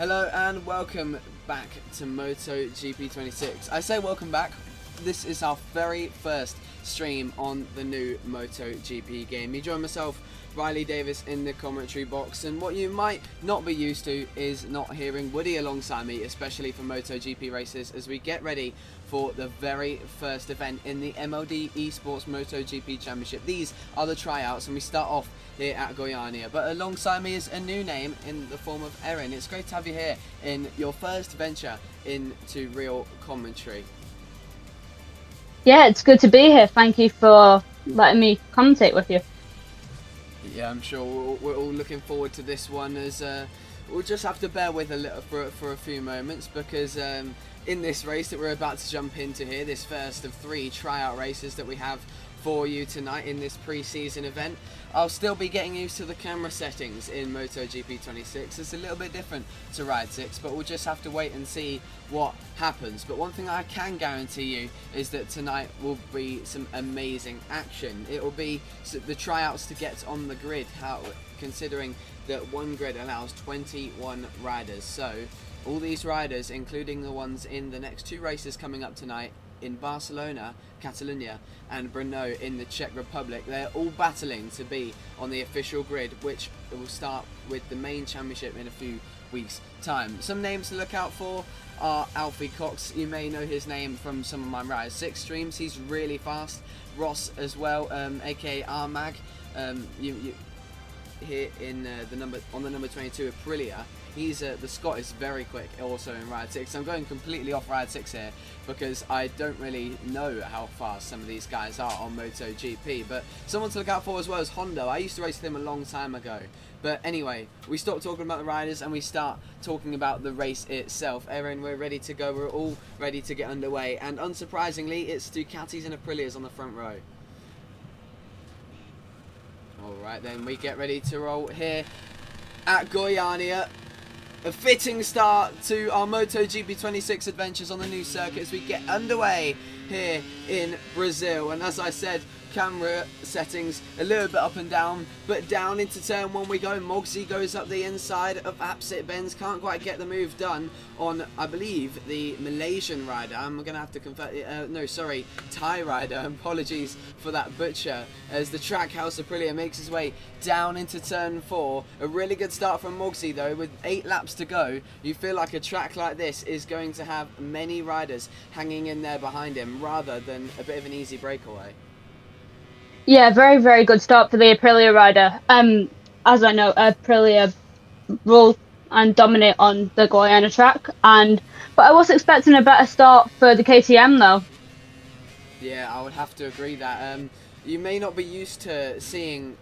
Hello and welcome back to MotoGP 26. I say welcome back. This is our very first stream on the new MotoGP game. You join myself, Riley Davis, in the commentary box, and what you might not be used to is not hearing Woody alongside me, especially for MotoGP races, as we get ready for the very first event in the MLD Esports MotoGP Championship. These are the tryouts, and we start off here at Goiania. But alongside me is a new name in the form of Erin. It's great to have you here in your first venture into real commentary. Yeah, it's good to be here. Thank you for letting me commentate with you. Yeah, I'm sure we're all looking forward to this one, as we'll just have to bear with a little for a few moments, because in this race that we're about to jump into here, this first of 3 tryout races that we have for you tonight in this pre-season event, I'll still be getting used to the camera settings in MotoGP 26. It's a little bit different to Ride 6, but we'll just have to wait and see what happens. But one thing I can guarantee you is that tonight will be some amazing action. It will be the tryouts to get on the grid, considering that one grid allows 21 riders. So all these riders, including the ones in the next 2 races coming up tonight in Barcelona, Catalunya and Brno in the Czech Republic, they're all battling to be on the official grid, which will start with the main championship in a few weeks' time. Some names to look out for are Alfie Cox. You may know his name from some of my Ride 6 streams. He's really fast. Ross as well, aka Armag. Here in the number 22 Aprilia. He's the Scot is very quick also in Ride 6. I'm going completely off Ride 6 here because I don't really know how fast some of these guys are on MotoGP. But someone to look out for as well is Hondo. I used to race with him a long time ago. But anyway, we stop talking about the riders and we start talking about the race itself. Erin, we're ready to go. We're all ready to get underway. And unsurprisingly, it's Ducatis and Aprilias on the front row. Alright, then we get ready to roll here at Goiania. A fitting start to our MotoGP 26 adventures on the new circuit as we get underway here in Brazil. And as I said, camera settings a little bit up and down, but down into turn 1 we go. Mogsy goes up the inside of Apsit Benz, can't quite get the move done on, I believe, the Malaysian rider. I'm gonna have to confirm, no, sorry, Thai rider. Apologies for that butcher, as the Trackhouse Aprilia makes his way down into turn 4. A really good start from Mogsy though, with 8 laps to go. You feel like a track like this is going to have many riders hanging in there behind him, rather than a bit of an easy breakaway. Yeah, very, very good start for the Aprilia rider. As I know, Aprilia rule and dominate on the Goiania track, but I was expecting a better start for the KTM though. Yeah, I would have to agree that you may not be used to seeing.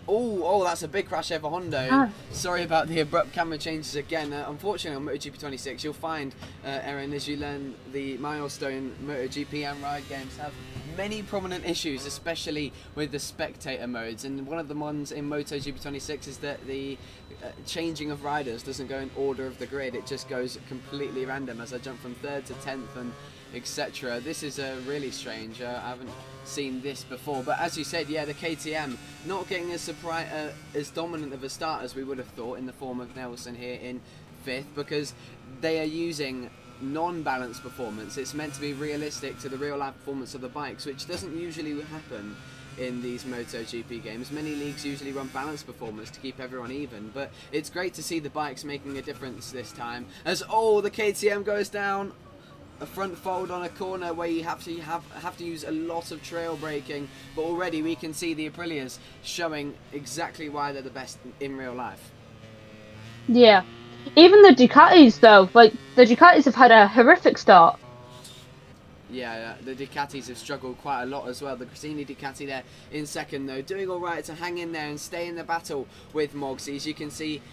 Oh, that's a big crash there for Hondo. Ah. Sorry about the abrupt camera changes again. Unfortunately, on MotoGP 26, you'll find, Erin, as you learn the milestone MotoGP and Ride games have many prominent issues, especially with the spectator modes. And one of the ones in MotoGP 26 is that the changing of riders doesn't go in order of the grid. It just goes completely random as I jump from 3rd to 10th and etc. This is really strange. I haven't seen this before, but as you said, yeah, the KTM not getting as dominant of a start as we would have thought in the form of Nelson here in 5th, because they are using non-balanced performance. It's meant to be realistic to the real life performance of the bikes, which doesn't usually happen in these MotoGP games. Many leagues usually run balanced performance to keep everyone even, but it's great to see the bikes making a difference this time, as the KTM goes down. A front fold on a corner where you have to use a lot of trail braking, but already we can see the Aprilias showing exactly why they're the best in real life. Yeah, even the Ducatis though, like the Ducatis have had a horrific start. Yeah, the Ducatis have struggled quite a lot as well. The Gresini Ducati there in 2nd though, doing all right to hang in there and stay in the battle with Mogsy. As you can see,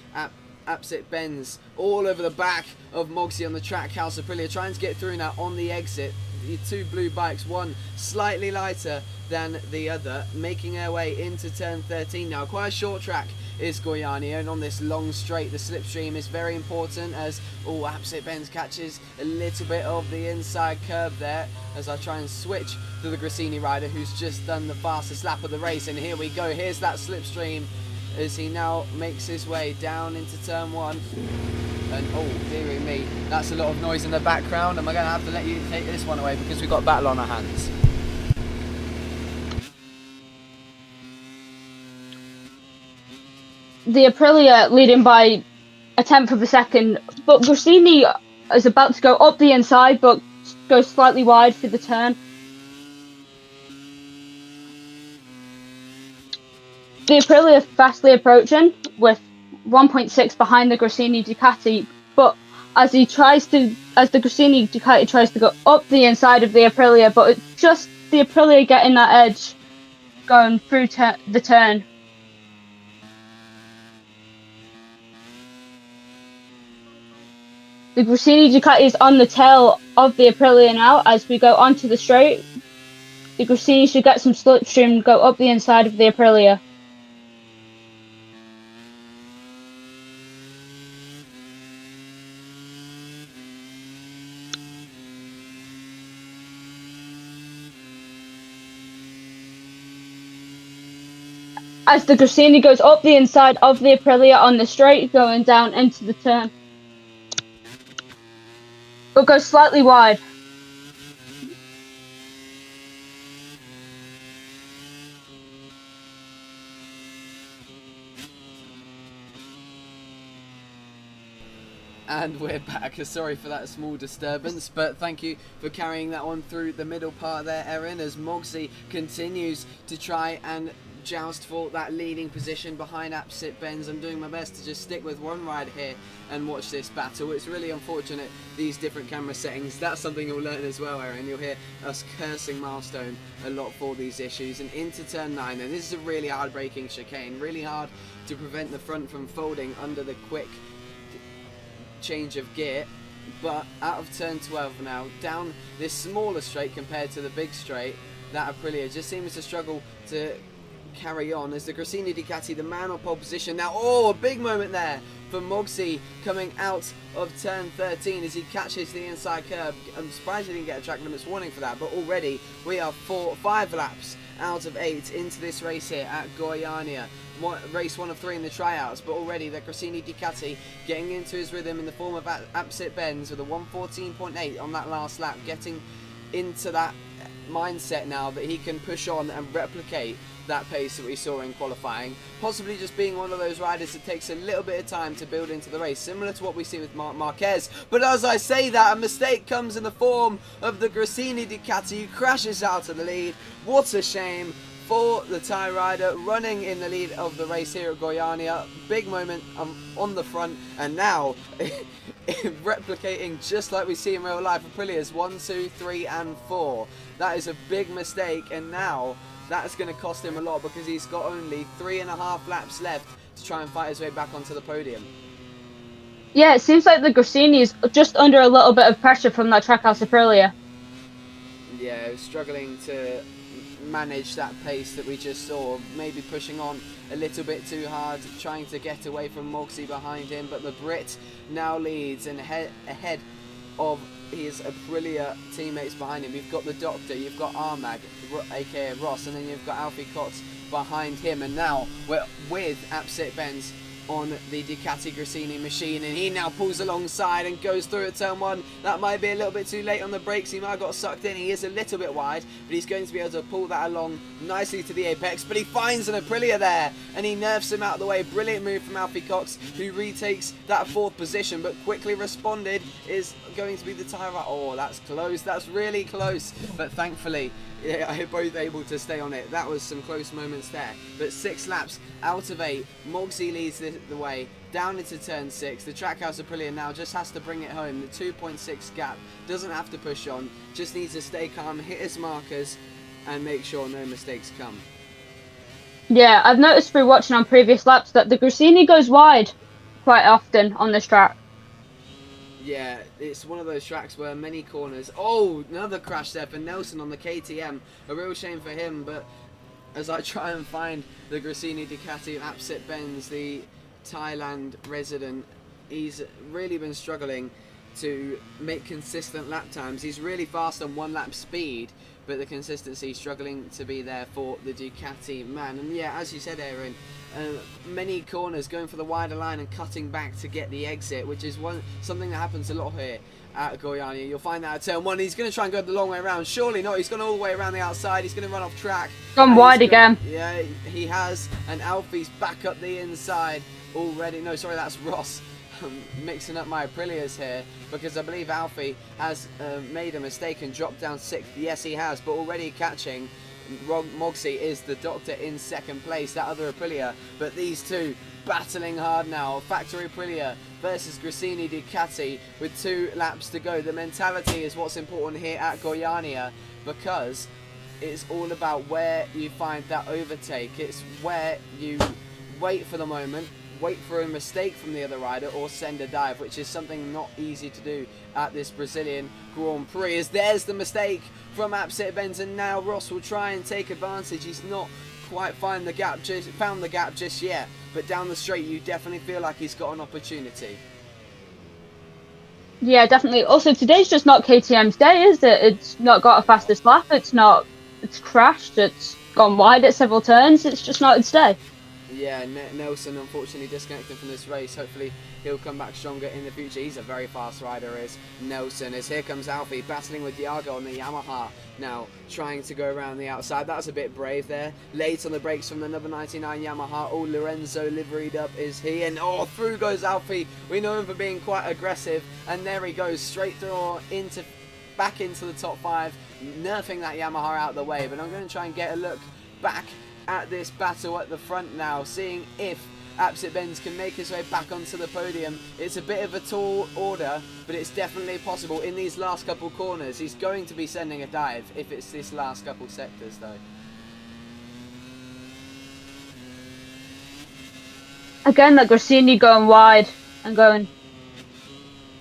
Apsit Benz all over the back of Mogsy on the Trackhouse Aprilia, trying to get through now on the exit. The 2 blue bikes, one slightly lighter than the other, making their way into turn 13 now. Quite a short track is Goiania, and on this long straight, the slipstream is very important, as Apsit Benz catches a little bit of the inside curb there, as I try and switch to the Gresini rider, who's just done the fastest lap of the race. And here we go, here's that slipstream as he now makes his way down into turn 1. And oh, dearie me, that's a lot of noise in the background. Am I going to have to let you take this one away because we've got a battle on our hands? The Aprilia leading by a tenth of a second, but Gresini is about to go up the inside, but goes slightly wide for the turn. The Aprilia fastly approaching with 1.6 behind the Gresini Ducati, but as the Gresini Ducati tries to go up the inside of the Aprilia, but it's just the Aprilia getting that edge going through the turn. The Gresini Ducati is on the tail of the Aprilia now as we go onto the straight. The Gresini should get some slipstream, go up the inside of the Aprilia. As the Gresini goes up the inside of the Aprilia on the straight, going down into the turn. But goes slightly wide. And we're back. Sorry for that small disturbance, but thank you for carrying that one through the middle part there, Erin, as Mogsy continues to try and joust for that leading position behind Apsit Benz. I'm doing my best to just stick with one ride here and watch this battle. It's really unfortunate, these different camera settings. That's something you'll learn as well, Erin. You'll hear us cursing Milestone a lot for these issues. And into turn 9, and this is a really hard braking chicane, really hard to prevent the front from folding under the quick change of gear. But out of turn 12 now, down this smaller straight compared to the big straight, that Aprilia just seems to struggle to carry on as the Gresini Ducati, the man on pole position now. Oh, a big moment there for Mogsy coming out of turn 13 as he catches the inside curb. I'm surprised he didn't get a track limits warning for that, but already we are 5 laps out of 8 into this race here at Goiania. Race 1 of 3 in the tryouts, but already the Gresini Ducati getting into his rhythm in the form of Apsit Benz with a 1:14.8 on that last lap, getting into that mindset now that he can push on and replicate that pace that we saw in qualifying, possibly just being one of those riders that takes a little bit of time to build into the race, similar to what we see with Marquez. But as I say that, a mistake comes in the form of the Gresini Ducati, who crashes out of the lead. What a shame for the Thai rider running in the lead of the race here at Goiania. Big moment on the front, and now replicating just like we see in real life, Aprilia's 1, 2, 3 and 4. That is a big mistake, and now that's going to cost him a lot because he's got only 3.5 laps left to try and fight his way back onto the podium. Yeah, it seems like the Gresini is just under a little bit of pressure from that Trackhouse Aprilia. Yeah, struggling to manage that pace that we just saw, maybe pushing on a little bit too hard, trying to get away from Mogsy behind him, but the Brit now leads and ahead of his Aprilia teammates behind him. You've got the Doctor, you've got Armag, aka Ross, and then you've got Alfie Cox behind him, and now we're with Apsit Benz on the Ducati Gresini machine, and he now pulls alongside and goes through at turn 1. That might be a little bit too late on the brakes. He might have got sucked in. He is a little bit wide, but he's going to be able to pull that along nicely to the apex. But he finds an Aprilia there, and he nerfs him out of the way. Brilliant move from Alfie Cox, who retakes that 4th position, but quickly responded is going to be the tyre. Oh, that's close. That's really close. But thankfully, yeah, both able to stay on it. That was some close moments there. But 6 laps out of 8, Mogsy leads the way down into turn 6. The Trackhouse Aprilia now just has to bring it home. The 2.6 gap, doesn't have to push on, just needs to stay calm, hit his markers, and make sure no mistakes come. Yeah, I've noticed through watching on previous laps that the Gresini goes wide quite often on this track. Yeah, it's one of those tracks where many corners. Oh, another crash there for Nelson on the KTM. A real shame for him, but as I try and find the Gresini Ducati of Apsit Benz, the Thailand resident, he's really been struggling to make consistent lap times. He's really fast on 1 lap speed, but the consistency struggling to be there for the Ducati man. And yeah, as you said, Aaron, many corners going for the wider line and cutting back to get the exit, which is something that happens a lot here at Goiania. You'll find that at turn 1. He's going to try and go the long way around. Surely not. He's gone all the way around the outside. He's going to run off track. Gone wide again. Yeah, he has. And Alfie's back up the inside already. No, sorry, that's Ross. Mixing up my Aprilias here, because I believe Alfie has made a mistake and dropped down 6th. Yes, he has, but already catching Mogsy is the Doctor in 2nd place, that other Aprilia. But these two battling hard now. Factory Aprilia versus Gresini Ducati with 2 laps to go. The mentality is what's important here at Goiania, because it's all about where you find that overtake. It's where you wait for the moment, wait for a mistake from the other rider, or send a dive, which is something not easy to do at this Brazilian Grand Prix. As there's the mistake from Apsit Benz, and now Ross will try and take advantage. He's not quite found the gap just yet, but down the straight you definitely feel like he's got an opportunity. Yeah, definitely. Also, today's just not KTM's day, is it? It's not got a fastest lap. It's crashed. It's gone wide at several turns. It's just not its day. Yeah, Nelson unfortunately disconnected from this race. Hopefully he'll come back stronger in the future. He's a very fast rider, is Nelson. As here comes Alfie battling with Diago on the Yamaha. Now trying to go around the outside. That was a bit brave there. Late on the brakes from the number 99 Yamaha. Oh, Lorenzo liveried up is he. And oh, through goes Alfie. We know him for being quite aggressive. And there he goes, straight through back into the top 5. Nerfing that Yamaha out of the way. But I'm going to try and get a look back at this battle at the front now, seeing if Apsit Benz can make his way back onto the podium. It's a bit of a tall order, but it's definitely possible in these last couple corners. He's going to be sending a dive if it's this last couple sectors though. Again, like Gresini going wide and going...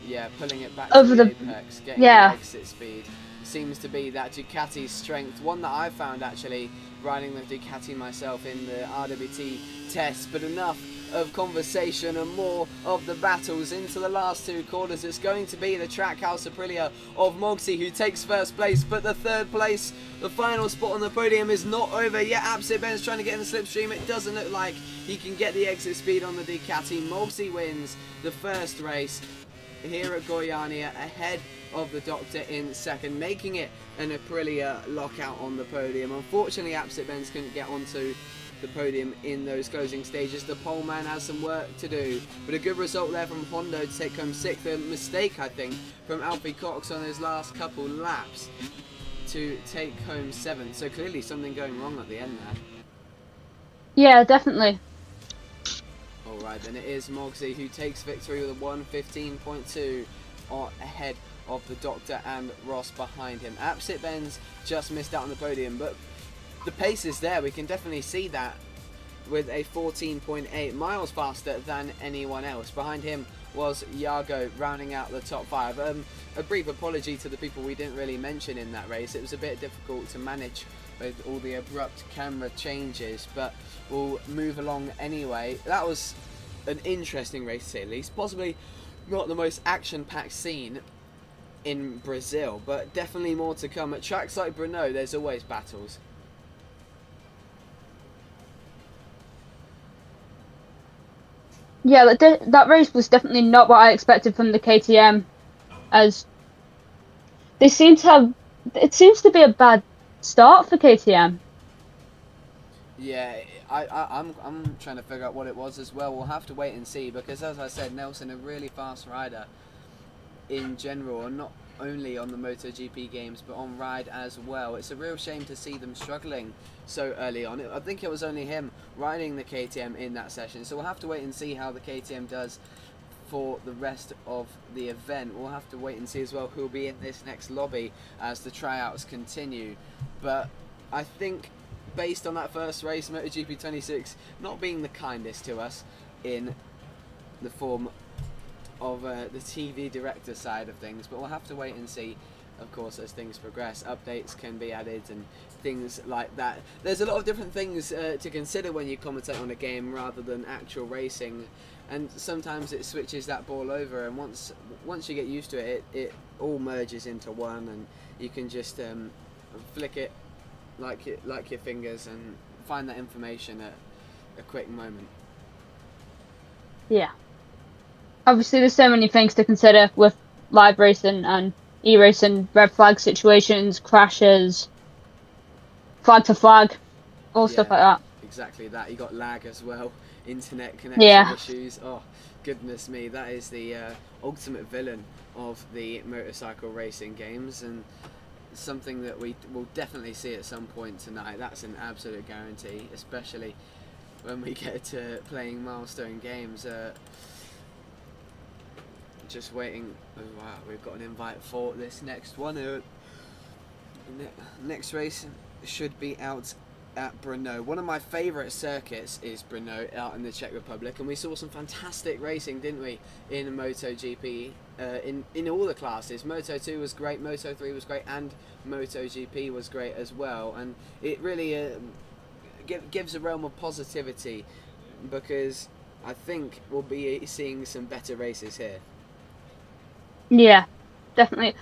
Yeah, pulling it back over to the apex, getting the exit speed. Seems to be that Ducati's strength, one that I found actually riding the Ducati myself in the RWT test. But enough of conversation and more of the battles into the last 2 corners. It's going to be the Trackhouse Aprilia of Mogsy who takes 1st place, but the 3rd place, the final spot on the podium, is not over yet. Apsit Benz trying to get in the slipstream. It doesn't look like he can get the exit speed on the Ducati. Mogsy wins the 1st race here at Goiania ahead of the Doctor in 2nd, making it an Aprilia lockout on the podium. Unfortunately, Apsit Benz couldn't get onto the podium in those closing stages. The pole man has some work to do, but a good result there from Hondo to take home 6th. A mistake, I think, from Alfie Cox on his last couple laps to take home 7th. So clearly something going wrong at the end there. Yeah, definitely. Alright, then it is Mogsy who takes victory with a 1:15.2 ahead of the Doctor and Ross behind him. Apsit Benz just missed out on the podium, but the pace is there. We can definitely see that with a 14.8 miles faster than anyone else. Behind him was Iago rounding out the top 5. A brief apology to the people we didn't really mention in that race. It was a bit difficult to manage with all the abrupt camera changes, but we'll move along anyway. That was an interesting race to say the least. Possibly not the most action-packed scene in Brazil, but definitely more to come. At tracks like Brno, there's always battles. Yeah, that race was definitely not what I expected from the KTM, as they seem to have... It seems to be a bad start for KTM. Yeah, I'm trying to figure out what it was as well. We'll have to wait and see, because as I said, Nelson, a really fast rider in general, and not only on the MotoGP games but on ride as well. It's a real shame to see them struggling so early on. I think it was only him riding the KTM in that session, so we'll have to wait and see how the KTM does for the rest of the event. We'll have to wait and see as well who will be in this next lobby as the tryouts continue. But I think based on that first race, MotoGP 26 not being the kindest to us in the form of the TV director side of things, but we'll have to wait and see, of course, as things progress. Updates can be added and things like that. There's a lot of different things to consider when you commentate on a game rather than actual racing, and sometimes it switches that ball over, and once you get used to it, it all merges into one, and you can just flick it like your fingers and find that information at a quick moment. Yeah. Obviously, there's so many things to consider with live racing and e-racing, red flag situations, crashes, flag to flag, all stuff Yeah, like that. exactly that. You got lag as well, internet connection Yeah. issues. Oh, goodness me, that is the ultimate villain of the motorcycle racing games, and something that we will definitely see at some point tonight. That's an absolute guarantee, especially when we get to playing milestone games. Just waiting. Oh, wow, we've got an invite for this next one. Next race should be out at Brno. One of my favourite circuits is Brno, out in the Czech Republic, and we saw some fantastic racing, didn't we, in MotoGP, in all the classes. Moto2 was great, Moto3 was great, and MotoGP was great as well, and it really gives a realm of positivity, because I think we'll be seeing some better races here. Yeah, definitely.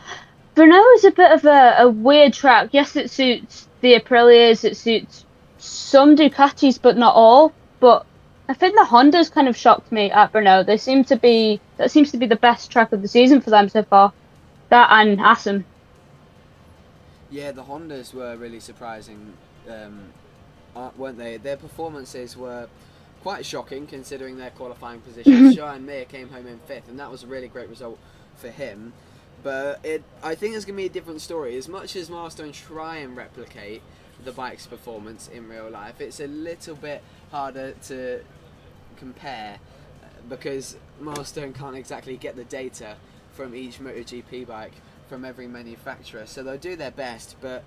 Brno is a bit of a weird track. Yes, it suits the Aprilias, it suits some Ducatis, but not all. But I think the Hondas kind of shocked me at Brno. That seems to be the best track of the season for them so far. That and Assen. Yeah, the Hondas were really surprising, weren't they? Their performances were quite shocking considering their qualifying positions. Johan Mir came home in 5th, and that was a really great result for him. But I think it's going to be a different story. As much as Milestone try and replicate the bike's performance in real life, it's a little bit harder to compare, because Milestone can't exactly get the data from each MotoGP bike from every manufacturer. So they'll do their best, but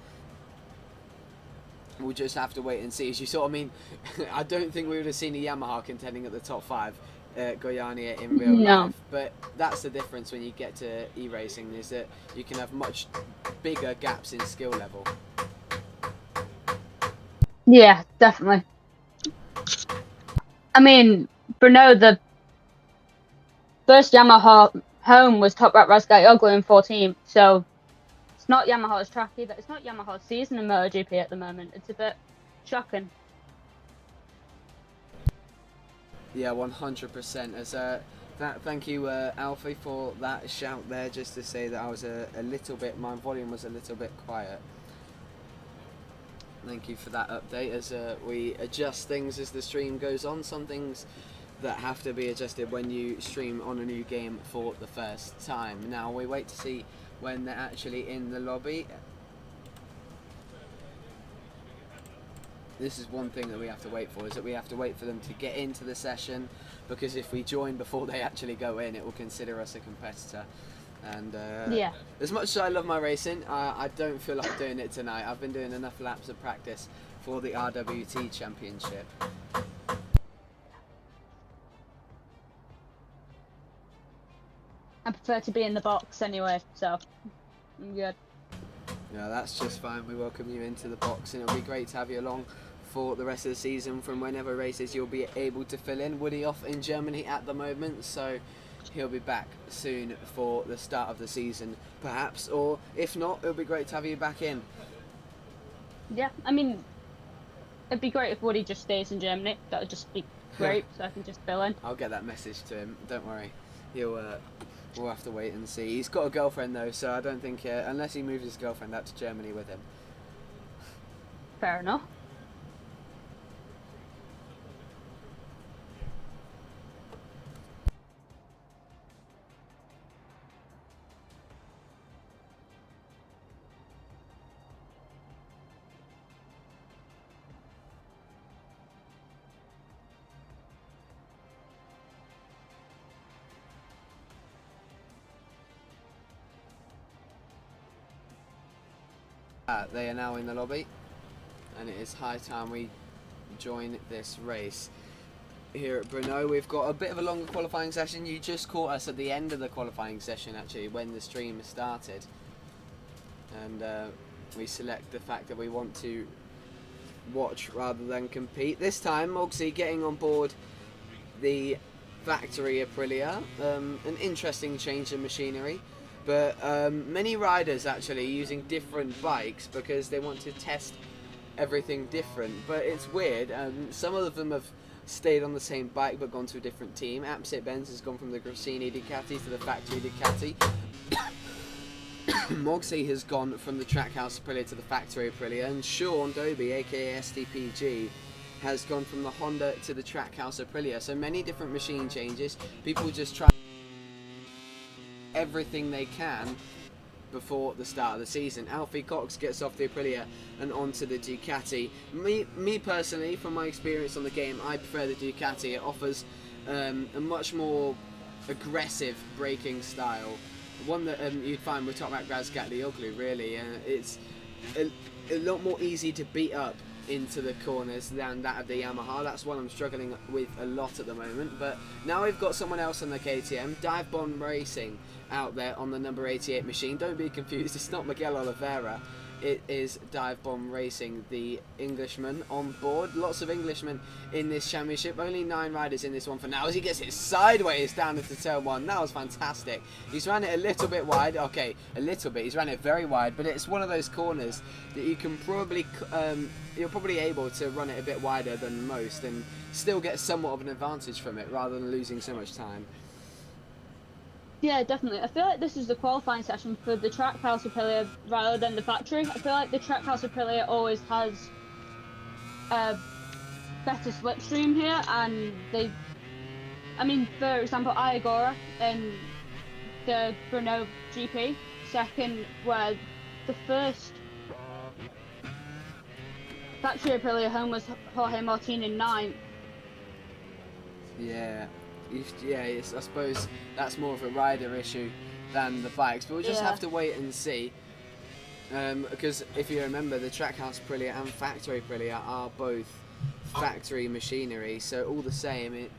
we'll just have to wait and see. As you saw, I mean, I don't think we would have seen a Yamaha contending at the top 5 Goiania in real life, but that's the difference when you get to e-racing, is that you can have much bigger gaps in skill level. Yeah, definitely. I mean, Brno, the first Yamaha home was Top Rat Razgatlioglu in 14, so it's not Yamaha's track either. It's not Yamaha's season in MotoGP at the moment. It's a bit shocking. Yeah, 100%. As thank you, Alfie, for that shout there. Just to say that I was a little bit, my volume was a little bit quiet. Thank you for that update. As we adjust things as the stream goes on, some things that have to be adjusted when you stream on a new game for the first time. Now we wait to see when they're actually in the lobby. This is one thing that we have to wait for, is that we have to wait for them to get into the session, because if we join before they actually go in, it will consider us a competitor. And Yeah. as much as I love my racing, I don't feel like doing it tonight. I've been doing enough laps of practice for the RWT Championship. I prefer to be in the box anyway, so I'm good. Yeah, that's just fine. We welcome you into the box, and it'll be great to have you along for the rest of the season. From whenever races you'll be able to fill in. Woody off in Germany at the moment, so he'll be back soon for the start of the season, perhaps, or if not, it'll be great to have you back in. Yeah, I mean, it'd be great if Woody just stays in Germany. That would just be great, so I can just fill in. I'll get that message to him. Don't worry. We'll have to wait and see. He's got a girlfriend though, so I don't think unless he moves his girlfriend out to Germany with him. Fair enough. They are now in the lobby, and it is high time we join this race. Here at Brno, we've got a bit of a longer qualifying session. You just caught us at the end of the qualifying session, actually, when the stream started. And we select the fact that we want to watch rather than compete. This time, Mogsy getting on board the factory Aprilia. An interesting change in machinery. But many riders actually using different bikes because they want to test everything different. But it's weird. Some of them have stayed on the same bike but gone to a different team. Apsit Benz has gone from the Grassini Ducati to the factory Ducati. Mogsy has gone from the Trackhouse Aprilia to the factory Aprilia, and Sean Doby, aka STPG, has gone from the Honda to the Trackhouse Aprilia. So many different machine changes. People just try everything they can before the start of the season. Alfie Cox gets off the Aprilia and onto the Ducati. Me personally, from my experience on the game, I prefer the Ducati. It offers a much more aggressive braking style. One that you'd find with Toprak Razgatlioglu, really. It's a lot more easy to beat up into the corners than that of the Yamaha. That's one I'm struggling with a lot at the moment. But now we've got someone else on the KTM, Dive Bomb Racing, out there on the number 88 machine. Don't be confused, it's not Miguel Oliveira. It is Dive Bomb Racing, the Englishman on board. Lots of Englishmen in this championship. Only 9 riders in this one for now as he gets it sideways down into turn 1. That was fantastic. He's ran it a little bit wide. Okay, a little bit. He's ran it very wide, but it's one of those corners that you can probably, you're probably able to run it a bit wider than most and still get somewhat of an advantage from it rather than losing so much time. Yeah, definitely. I feel like this is the qualifying session for the Trackhouse Aprilia rather than the factory. I feel like the Trackhouse Aprilia always has a better slipstream here, and for example, Iagora in the Brno GP, second, where the first factory Aprilia home was Jorge Martin in 9th. I suppose that's more of a rider issue than the bikes, but we'll just have to wait and see. Because if you remember, the Trackhouse Aprilia and Factory Aprilia are both factory machinery, so all the same,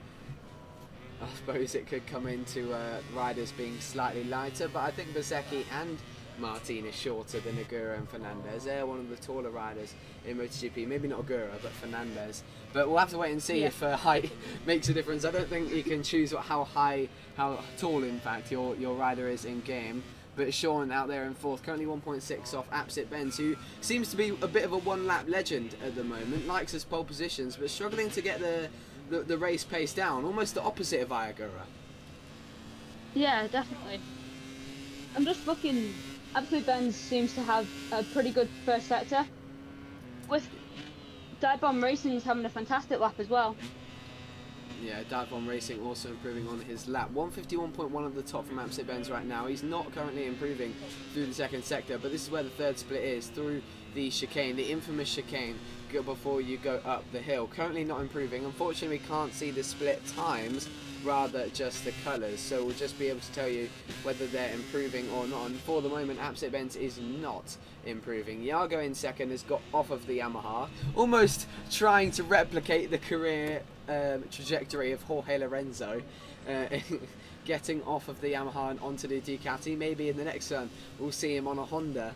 I suppose it could come into riders being slightly lighter, but I think Bezzecchi and Martin is shorter than Agura and Fernandez. They're one of the taller riders in MotoGP. Maybe not Agura, but Fernandez. But we'll have to wait and see if height makes a difference. I don't think you can choose how tall, in fact, your rider is in game. But Sean out there in 4th, currently 1.6 off Apsit Benz, who seems to be a bit of a one-lap legend at the moment. Likes his pole positions, but struggling to get the race pace down. Almost the opposite of Iagura. Yeah, definitely. I'm just looking. Apsit Benz seems to have a pretty good first sector, with Dive Bomb Racing's having a fantastic lap as well. Yeah, Dive Bomb Racing also improving on his lap. 151.1 of the top from Apsit Benz right now. He's not currently improving through the second sector, but this is where the third split is, through the chicane, the infamous chicane, before you go up the hill. Currently not improving. Unfortunately, we can't see the split times, rather just the colours, so we'll just be able to tell you whether they're improving or not. And for the moment, Apsit Benz is not improving. Iago in second has got off of the Yamaha, almost trying to replicate the career trajectory of Jorge Lorenzo, getting off of the Yamaha and onto the Ducati. Maybe in the next run we'll see him on a Honda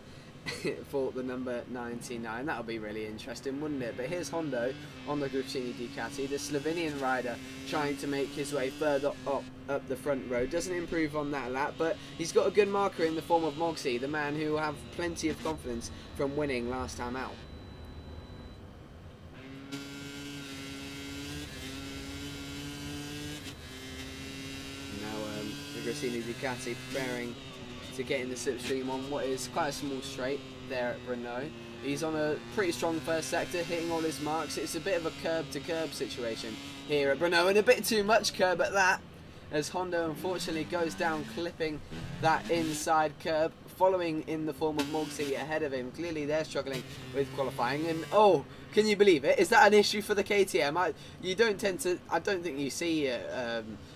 for the number 99. That would be really interesting, wouldn't it? But here's Hondo on the Grassini Ducati, the Slovenian rider trying to make his way further up the front row. Doesn't improve on that lap, but he's got a good marker in the form of Mogsy, the man who will have plenty of confidence from winning last time out. Now the Grassini Ducati preparing to get in the slipstream on what is quite a small straight there at Brno. He's on a pretty strong first sector, hitting all his marks. It's a bit of a curb-to-curb situation here at Brno, and a bit too much curb at that, as Hondo unfortunately goes down, clipping that inside curb, following in the form of Mogsy ahead of him. Clearly they're struggling with qualifying, and oh, can you believe it? Is that an issue for the KTM? I don't think you see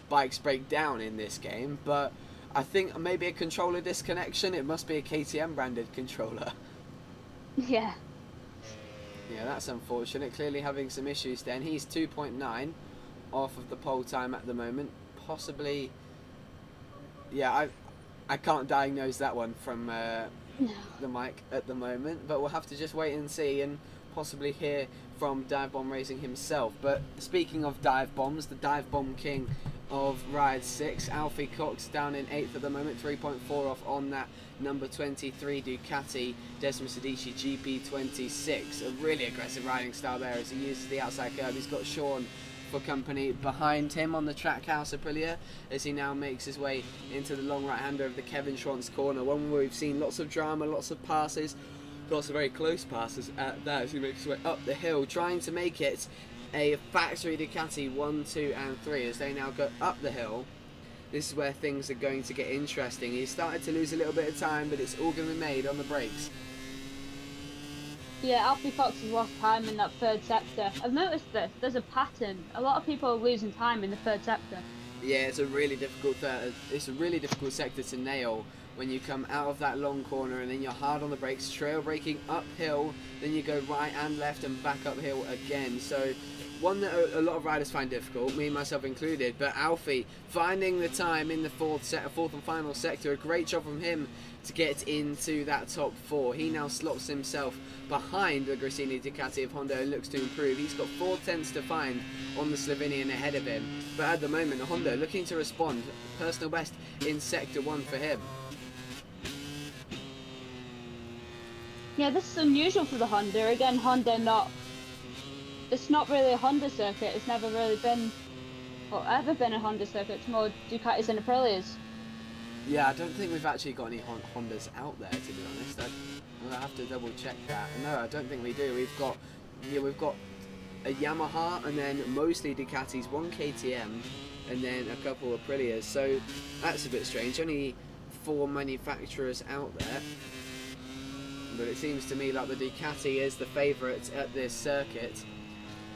bikes break down in this game, but I think maybe a controller disconnection. It must be a KTM branded controller. Yeah. Yeah, that's unfortunate. Clearly having some issues then. He's 2.9 off of the pole time at the moment. Possibly, yeah, I can't diagnose that one from the mic at the moment, but we'll have to just wait and see and possibly hear from Dive Bomb Racing himself. But speaking of dive bombs, the Dive Bomb King of ride 6. Alfie Cox down in 8th at the moment, 3.4 off on that number 23 Ducati Desmond Sedici GP26. A really aggressive riding style there as he uses the outside curve. He's got Sean for company behind him on the Trackhouse Aprilia as he now makes his way into the long right-hander of the Kevin Schwantz corner, one where we've seen lots of drama, lots of passes, lots of very close passes at that as he makes his way up the hill, trying to make it a factory Ducati 1, 2 and 3 as they now go up the hill. This is where things are going to get interesting. He's started to lose a little bit of time, but it's all going to be made on the brakes. Yeah, Alfie Cox has lost time in that third sector. I've noticed this. There's a pattern. A lot of people are losing time in the third sector. Yeah, it's a really difficult sector to nail when you come out of that long corner and then you're hard on the brakes, trail braking uphill, then you go right and left and back uphill again. So one that a lot of riders find difficult, me and myself included, but Alfie finding the time in the fourth and final sector, a great job from him to get into that top 4. He now slots himself behind the Gresini Ducati of Honda and looks to improve. He's got 4/10 to find on the Slovenian ahead of him, but at the moment Honda looking to respond, personal best in sector 1 for him. Yeah, this is unusual for the Honda. Again, it's not really a Honda circuit. It's never really been, or ever been a Honda circuit. It's more Ducatis and Aprilias. Yeah, I don't think we've actually got any Hondas out there, to be honest. I'll have to double check that. No, I don't think we do. We've got a Yamaha and then mostly Ducatis, 1 KTM, and then a couple of Aprilias. So that's a bit strange. Only 4 manufacturers out there. But it seems to me like the Ducati is the favourite at this circuit,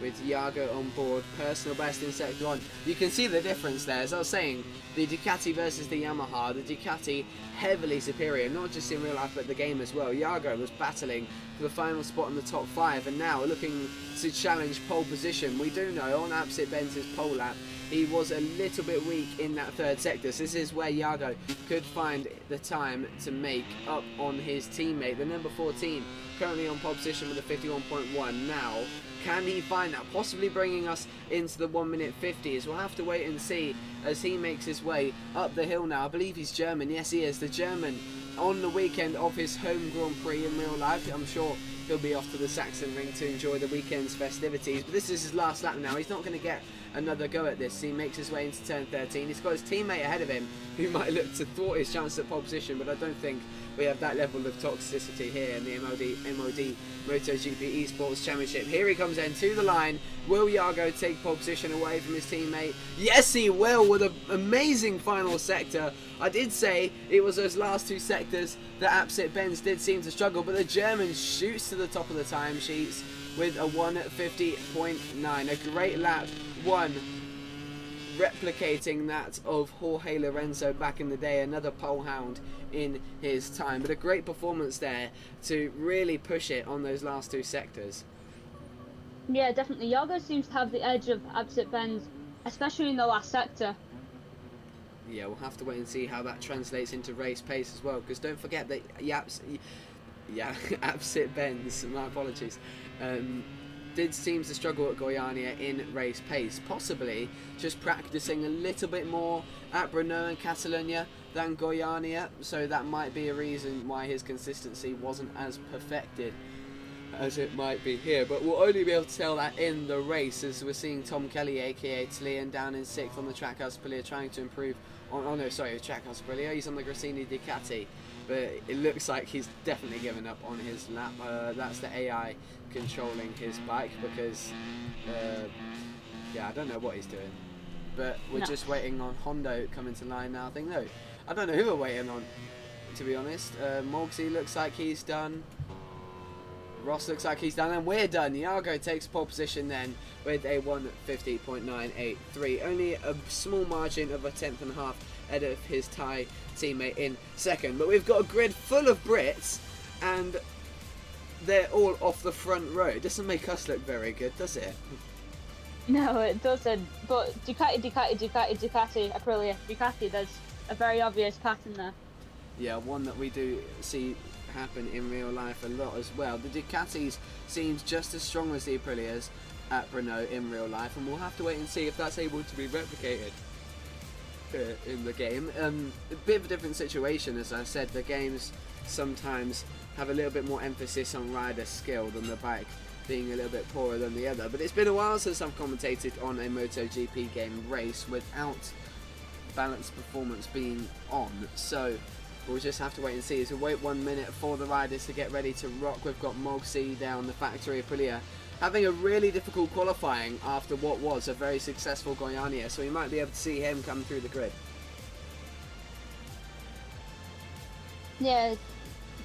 with Iago on board, personal best in sector 1. You can see the difference there. As I was saying, the Ducati versus the Yamaha, the Ducati heavily superior, not just in real life but the game as well. Iago was battling for the final spot in the top 5 and now looking to challenge pole position. We do know on Apsit Benz's pole lap he was a little bit weak in that third sector, so this is where Iago could find the time to make up on his teammate, the number 14, currently on pole position with a 51.1 now. Can he find that, possibly bringing us into the 1 minute 50s? We'll have to wait and see as he makes his way up the hill now. I believe he's German. Yes, he is. The German on the weekend of his home Grand Prix in real life. I'm sure he'll be off to the Saxon Ring to enjoy the weekend's festivities. But this is his last lap now. He's not going to get another go at this. He makes his way into turn 13. He's got his teammate ahead of him who might look to thwart his chance at pole position, but I don't think we have that level of toxicity here in the MLD MotoGP Esports Championship. Here he comes then to the line. Will Iago take pole position away from his teammate? Yes, he will, with an amazing final sector. I did say it was those last 2 sectors that Apsit Benz did seem to struggle, but the German shoots to the top of the timesheets with a 1:50.9. A great lap 1, replicating that of Jorge Lorenzo back in the day, another pole hound in his time. But a great performance there to really push it on those last 2 sectors. Yeah, definitely. Iago seems to have the edge of Apsit Benz, especially in the last sector. Yeah, we'll have to wait and see how that translates into race pace as well, because don't forget that Apsit Benz, my apologies, did seem to struggle at Goiania in race pace, possibly just practicing a little bit more at Brno and Catalunya than Goiania, so that might be a reason why his consistency wasn't as perfected as it might be here. But we'll only be able to tell that in the race, as we're seeing Tom Kelly aka Tlian down in 6th on the Trackhouse Aprilia, trying to improve on, Trackhouse Aprilia, he's on the Gresini Ducati, but it looks like he's definitely given up on his lap. That's the AI controlling his bike, because I don't know what he's doing, but we're just waiting on Hondo coming to line now. I don't know who we're waiting on, to be honest. Mogsy looks like he's done, Ross looks like he's done, and we're done. Iago takes pole position then with a 1:50.983, only a small margin of a 1/10 and a half ahead of his Thai teammate in second. But we've got a grid full of Brits and they're all off the front row. It doesn't make us look very good, does it? No, it doesn't. But Ducati, Aprilia, Ducati, there's a very obvious pattern there. Yeah, one that we do see happen in real life a lot as well. The Ducatis seems just as strong as the Aprilias at Brno in real life, and we'll have to wait and see if that's able to be replicated here in the game. A bit of a different situation, as I said. The games sometimes have a little bit more emphasis on rider skill than the bike being a little bit poorer than the other. But it's been a while since I've commentated on a MotoGP game race without balanced performance being on. So we'll just have to wait and see. So wait 1 minute for the riders to get ready to rock. We've got Mogsy down the factory, Aprilia having a really difficult qualifying after what was a very successful Goiania. So we might be able to see him come through the grid. Yeah,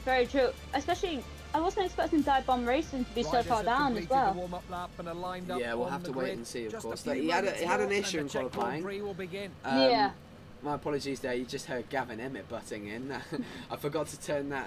very true. Especially, I wasn't expecting Dive Bomb Racing to be so far down as well. Yeah, we'll have to wait and see, of course. He had an issue in qualifying. Yeah. My apologies there, you just heard Gavin Emmett butting in. I forgot to turn that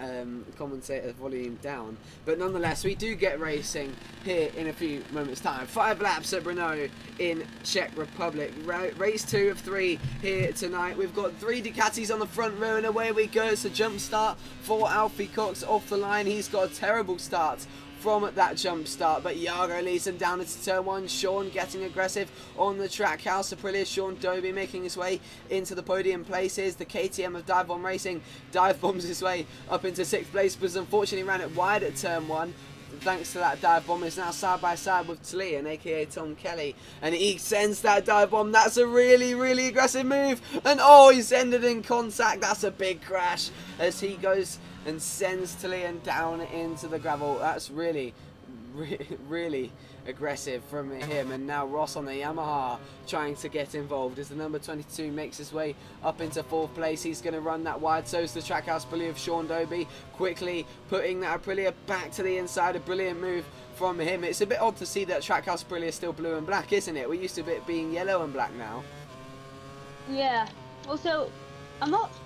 commentator volume down. But nonetheless, we do get racing here in a few moments' time. 5 laps at Brno in Czech Republic. Race 2 of 3 here tonight. We've got 3 Ducatis on the front row, and away we go. It's a jump start for Alfie Cox off the line. He's got a terrible start from that jump start, but Iago leads them down into turn 1. Sean getting aggressive on the track house. Aprilia, Sean Dobie making his way into the podium places. The KTM of Dive Bomb Racing dive bombs his way up into 6th place, but unfortunately ran it wide at turn 1. Thanks to that dive bomb, is now side by side with Talian, aka Tom Kelly, and he sends that dive bomb. That's a really, really aggressive move, and oh, he's ended in contact. That's a big crash as he goes and sends Talian down into the gravel. That's really, really aggressive from him. And now Ross on the Yamaha trying to get involved as the number 22 makes his way up into 4th place. He's going to run that wide. So is the Trackhouse bully of Sean Dobie, quickly putting that Aprilia back to the inside. A brilliant move from him. It's a bit odd to see that Trackhouse Aprilia is still blue and black, isn't it? We're used to it being yellow and black now. Yeah. Also,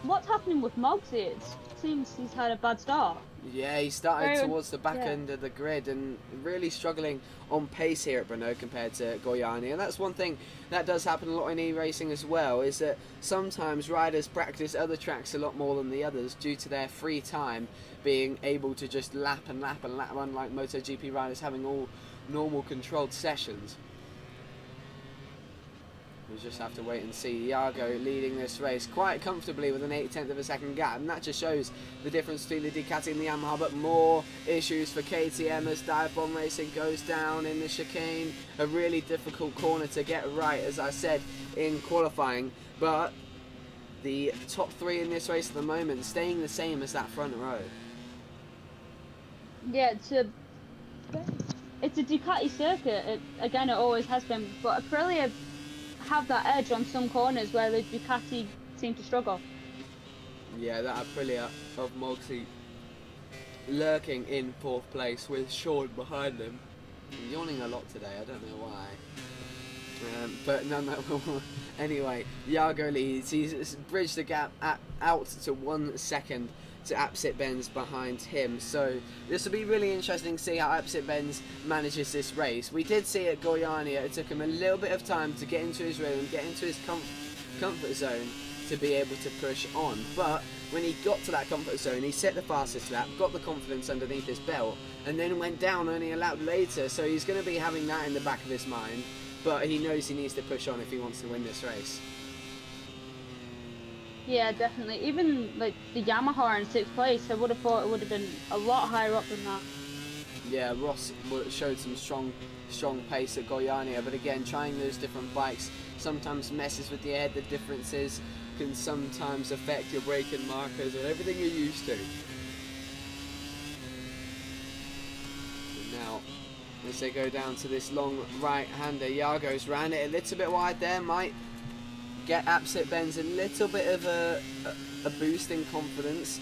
what's happening with Mogsy? It seems he's had a bad start. Yeah, he started towards the back end of the grid and really struggling on pace here at Brno compared to Goiania. And that's one thing that does happen a lot in e-racing as well, is that sometimes riders practice other tracks a lot more than the others due to their free time being able to just lap and lap and lap, unlike MotoGP riders having all normal controlled sessions. We'll just have to wait and see. Iago leading this race quite comfortably with an 0.8 of a second gap, and that just shows the difference between the Ducati and the Yamaha. But more issues for KTM as Dive Bomb Racing goes down in the chicane. A really difficult corner to get right, as I said in qualifying. But the top 3 in this race at the moment staying the same as that front row. Yeah, it's a Ducati circuit. Again, it always has been. But Aprilia have that edge on some corners where the Ducati seem to struggle. Yeah, that Aprilia of Mogsy lurking in 4th place with Sean behind them. I'm yawning a lot today, I don't know why. But no. Anyway, Iago leads. He's bridged the gap out to 1 second to Apsit Benz behind him. So this will be really interesting to see how Apsit Benz manages this race. We did see at Goiania it took him a little bit of time to get into his rhythm, get into his comfort zone to be able to push on. But when he got to that comfort zone, he set the fastest lap, got the confidence underneath his belt, and then went down only a lap later. So he's going to be having that in the back of his mind, but he knows he needs to push on if he wants to win this race. Yeah, definitely. Even like the Yamaha in 6th place, I would have thought it would have been a lot higher up than that. Yeah, Ross showed some strong pace at Goiania, but again, trying those different bikes sometimes messes with your head. The differences can sometimes affect your braking markers and everything you're used to. And now, as they go down to this long right-hander, Iago's ran it a little bit wide there, might get Apsit Benz a little bit of a boost in confidence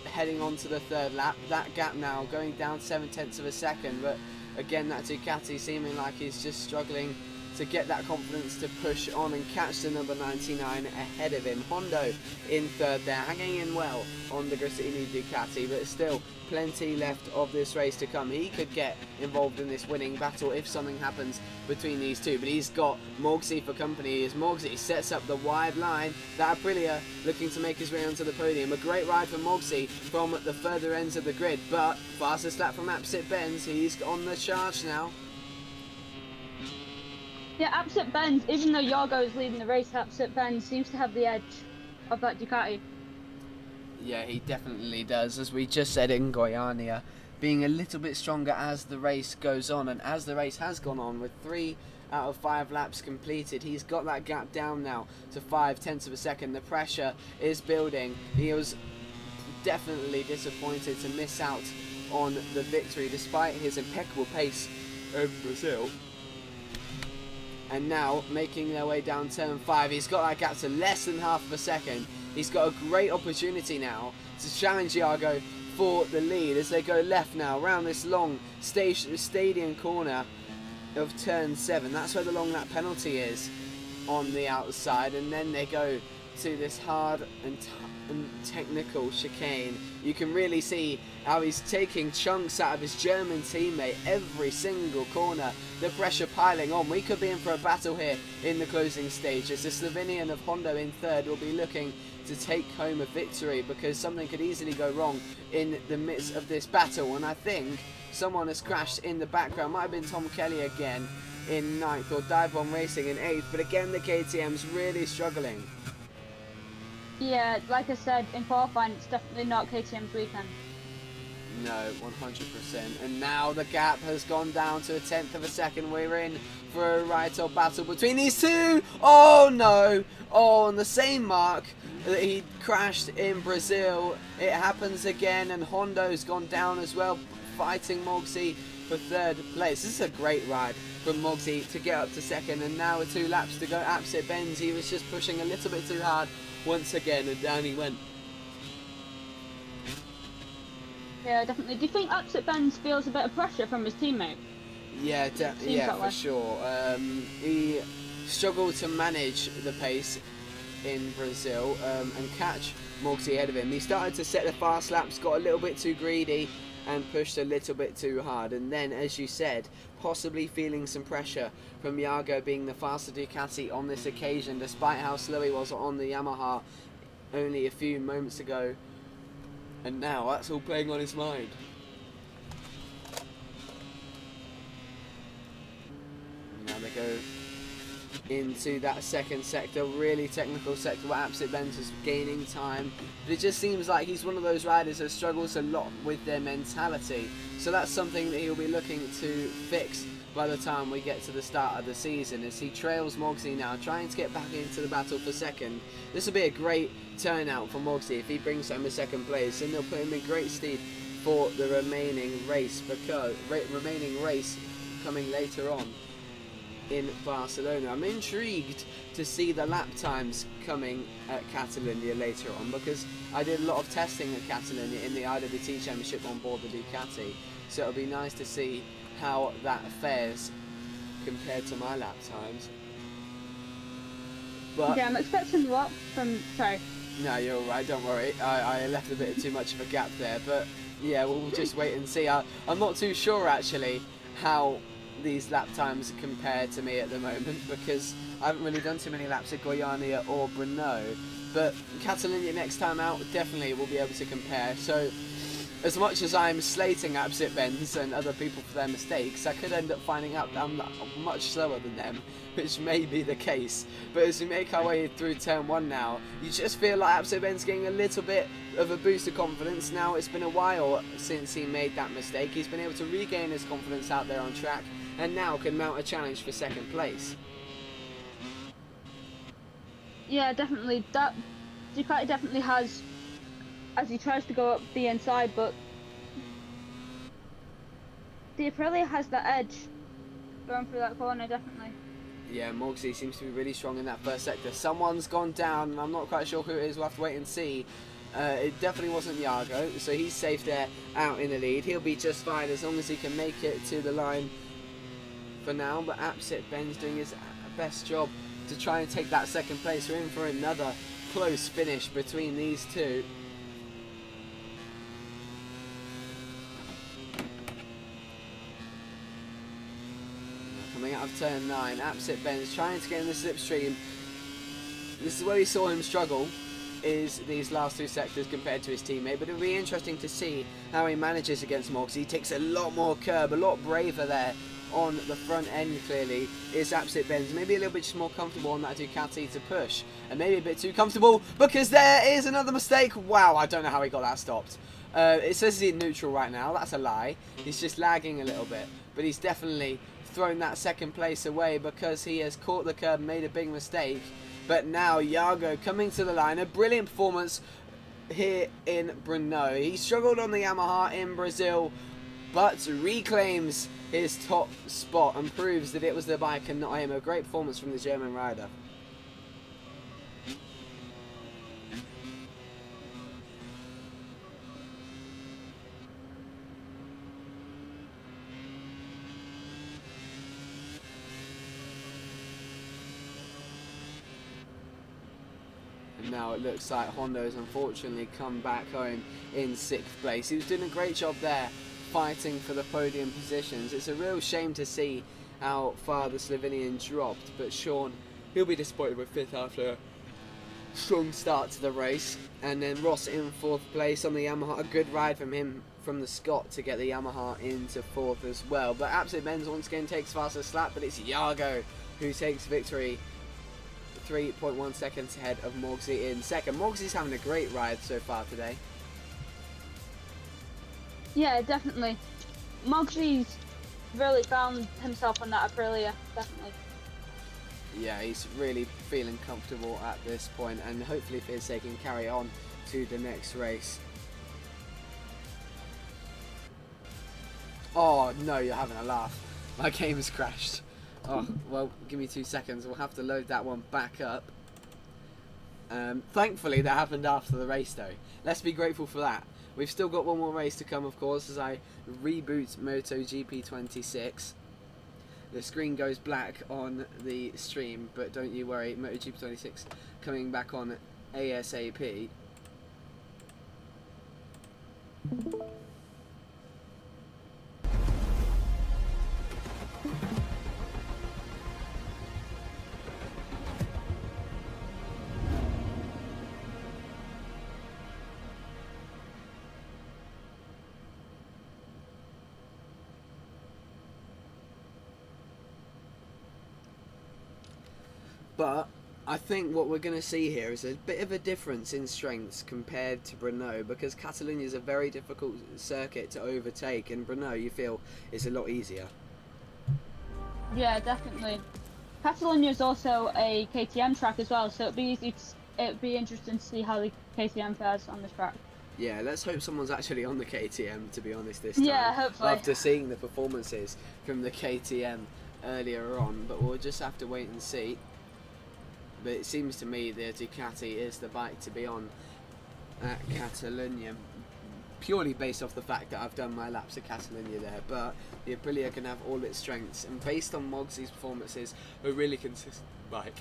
heading on to the 3rd lap. That gap now going down 0.7 of a second, but again that Ducati seeming like he's just struggling to get that confidence to push on and catch the number 99 ahead of him. Hondo in 3rd there, hanging in well on the Gresini Ducati, but still plenty left of this race to come. He could get involved in this winning battle if something happens between these two, but he's got Mogsy for company as Mogsy sets up the wide line. That Aprilia looking to make his way onto the podium. A great ride for Mogsy from the further ends of the grid, but fastest lap from Apsit Benz. He's on the charge now. Yeah, Absolute Benz, even though Yargo is leading the race, Absolute Benz seems to have the edge of that Ducati. Yeah, he definitely does. As we just said in Goiania, being a little bit stronger as the race goes on, and as the race has gone on with 3 out of 5 laps completed, he's got that gap down now to 0.5 of a second. The pressure is building. He was definitely disappointed to miss out on the victory despite his impeccable pace over Brazil. And now making their way down turn 5, he's got that gap to less than half of a second. He's got a great opportunity now to challenge Iago for the lead as they go left now around this long stadium corner of turn 7. That's where the long lap penalty is on the outside, and then they go to this hard and technical chicane. You can really see how he's taking chunks out of his German teammate every single corner. The pressure piling on. We could be in for a battle here in the closing stage as the Slovenian of Hondo in third will be looking to take home a victory, because something could easily go wrong in the midst of this battle. And I think someone has crashed in the background. Might have been Tom Kelly again in 9th, or Dive Bomb Racing in 8th, but again the KTM's really struggling. Yeah, like I said, in qualifying, it's definitely not KTM's weekend. No, 100%. And now the gap has gone down to 1/10 of a second. We're in for a right-up battle between these two. Oh no! Oh, on the same mark that he crashed in Brazil, it happens again, and Hondo's gone down as well, fighting Mogsy for 3rd place. This is a great ride from Mogsy to get up to 2nd, and now with 2 laps to go, Absolute Benz, he was just pushing a little bit too hard once again, and down he went. Yeah, definitely. Do you think Absolute Benz feels a bit of pressure from his teammate? Yeah, for sure. He struggled to manage the pace in Brazil and catch Mogsy ahead of him. He started to set the fast laps, got a little bit too greedy and pushed a little bit too hard. And then, as you said, possibly feeling some pressure from Iago being the faster Ducati on this occasion, despite how slow he was on the Yamaha only a few moments ago. And now that's all playing on his mind. And now they go into that second sector, really technical sector where Absolute Benz is gaining time. But it just seems like he's one of those riders that struggles a lot with their mentality. So that's something that he'll be looking to fix by the time we get to the start of the season, as he trails Mogsy now, trying to get back into the battle for 2nd. This will be a great turnout for Mogsy if he brings home a 2nd place, and they'll put him in great stead for the remaining race, because remaining race coming later on in Barcelona. I'm intrigued to see the lap times coming at Catalunya later on, because I did a lot of testing at Catalunya in the IWT Championship on board the Ducati, so it'll be nice to see how that fares compared to my lap times. But yeah, I'm expecting a lot from... Sorry. No, you're alright, don't worry. I left a bit too much of a gap there, but yeah, we'll just wait and see. I'm not too sure actually how these lap times compare to me at the moment, because I haven't really done too many laps at Goiania or Brno, but Catalunya next time out definitely will be able to compare. So as much as I'm slating Absolute Benz and other people for their mistakes, I could end up finding out that I'm much slower than them, which may be the case. But as we make our way through turn 1 now, you just feel like Absolute Benz getting a little bit of a boost of confidence. Now it's been a while since he made that mistake. He's been able to regain his confidence out there on track, and now can mount a challenge for 2nd place. Yeah, definitely. That Ducati definitely has, as he tries to go up the inside, but the Aprilia has that edge going through that corner, definitely. Yeah, Mogsy seems to be really strong in that first sector. Someone's gone down, and I'm not quite sure who it is. We'll have to wait and see. It definitely wasn't Iago, so he's safe there out in the lead. He'll be just fine as long as he can make it to the line for now, but Absolute Benz doing his best job to try and take that 2nd place. We're in for another close finish between these two. Coming out of turn 9, Absolute Benz trying to get in the slipstream. This is where we saw him struggle, is these last 2 sectors compared to his teammate, but it'll be interesting to see how he manages against Mogsy. He takes a lot more curb, a lot braver there on the front end clearly is Absolute Benz. Maybe a little bit just more comfortable on that Ducati to push, and maybe a bit too comfortable because there is another mistake. Wow, I don't know how he got that stopped. It says he's in neutral right now. That's a lie. He's just lagging a little bit, but he's definitely thrown that second place away because he has caught the curb, made a big mistake. But now Iago coming to the line, a brilliant performance here in Brno. He struggled on the Yamaha in Brazil, but reclaims his top spot and proves that it was the bike and not him. A great performance from the German rider. Now it looks like Honda has unfortunately come back home in 6th place. He was doing a great job there fighting for the podium positions. It's a real shame to see how far the Slovenian dropped, but Sean, he'll be disappointed with 5th after a strong start to the race. And then Ross in 4th place on the Yamaha. A good ride from him, from the Scot, to get the Yamaha into 4th as well. But Absolute Benz once again takes fastest lap, but it's Iago who takes victory. 3.1 seconds ahead of Mogsy in 2nd. Mogsy's having a great ride so far today. Yeah, definitely. Mogsy's really found himself on that Aprilia, definitely. Yeah, he's really feeling comfortable at this point, and hopefully for his sake he can carry on to the next race. Oh no, you're having a laugh. My game has crashed. Oh, well, give me 2 seconds. We'll have to load that one back up. Thankfully, that happened after the race, though. Let's be grateful for that. We've still got one more race to come, of course, as I reboot MotoGP 26. The screen goes black on the stream, but don't you worry, MotoGP 26 coming back on ASAP. But I think what we're going to see here is a bit of a difference in strengths compared to Brno, because Catalunya is a very difficult circuit to overtake, and Brno, you feel, is a lot easier. Yeah, definitely. Catalunya is also a KTM track as well, so it'd be interesting to see how the KTM fares on the track. Yeah, let's hope someone's actually on the KTM, to be honest, this time. Yeah, hopefully. After seeing the performances from the KTM earlier on, but we'll just have to wait and see. But it seems to me the Ducati is the bike to be on at Catalunya, purely based off the fact that I've done my laps at Catalunya there. But the Aprilia can have all its strengths, and based on Mogsy's performances, a really consistent bike.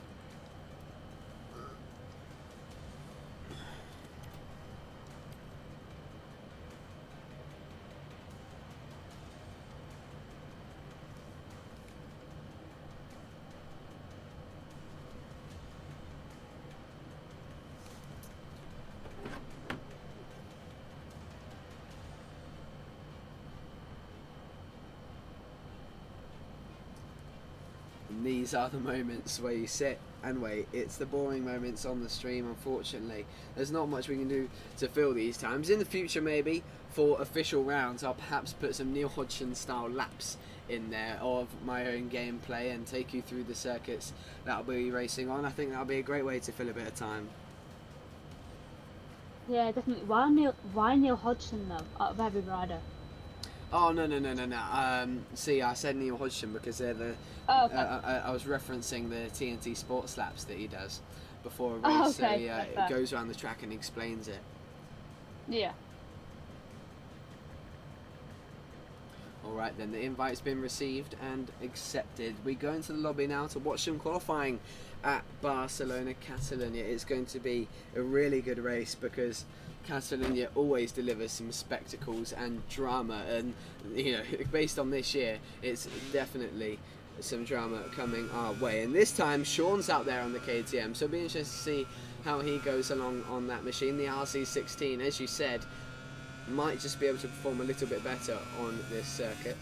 And these are the moments where you sit and wait. It's the boring moments on the stream, unfortunately. There's not much we can do to fill these times. In the future, maybe, for official rounds, I'll perhaps put some Neil Hodgson style laps in there of my own gameplay and take you through the circuits that I'll be racing on. I think that'll be a great way to fill a bit of time. Yeah, definitely. Why Neil Hodgson though, out of every rider? Oh no. See, I said Neil Hodgson because they're the. Oh, okay. I was referencing the TNT Sports laps that he does before a race. Oh, So okay. it goes around the track and explains it. Yeah. Alright then, the invite's been received and accepted. We go into the lobby now to watch some qualifying at Barcelona, Catalunya. It's going to be a really good race because Catalunya always delivers some spectacles and drama, and you know, based on this year, it's definitely some drama coming our way. And this time Sean's out there on the KTM, so it'll be interesting to see how he goes along on that machine. The RC16, as you said, might just be able to perform a little bit better on this circuit.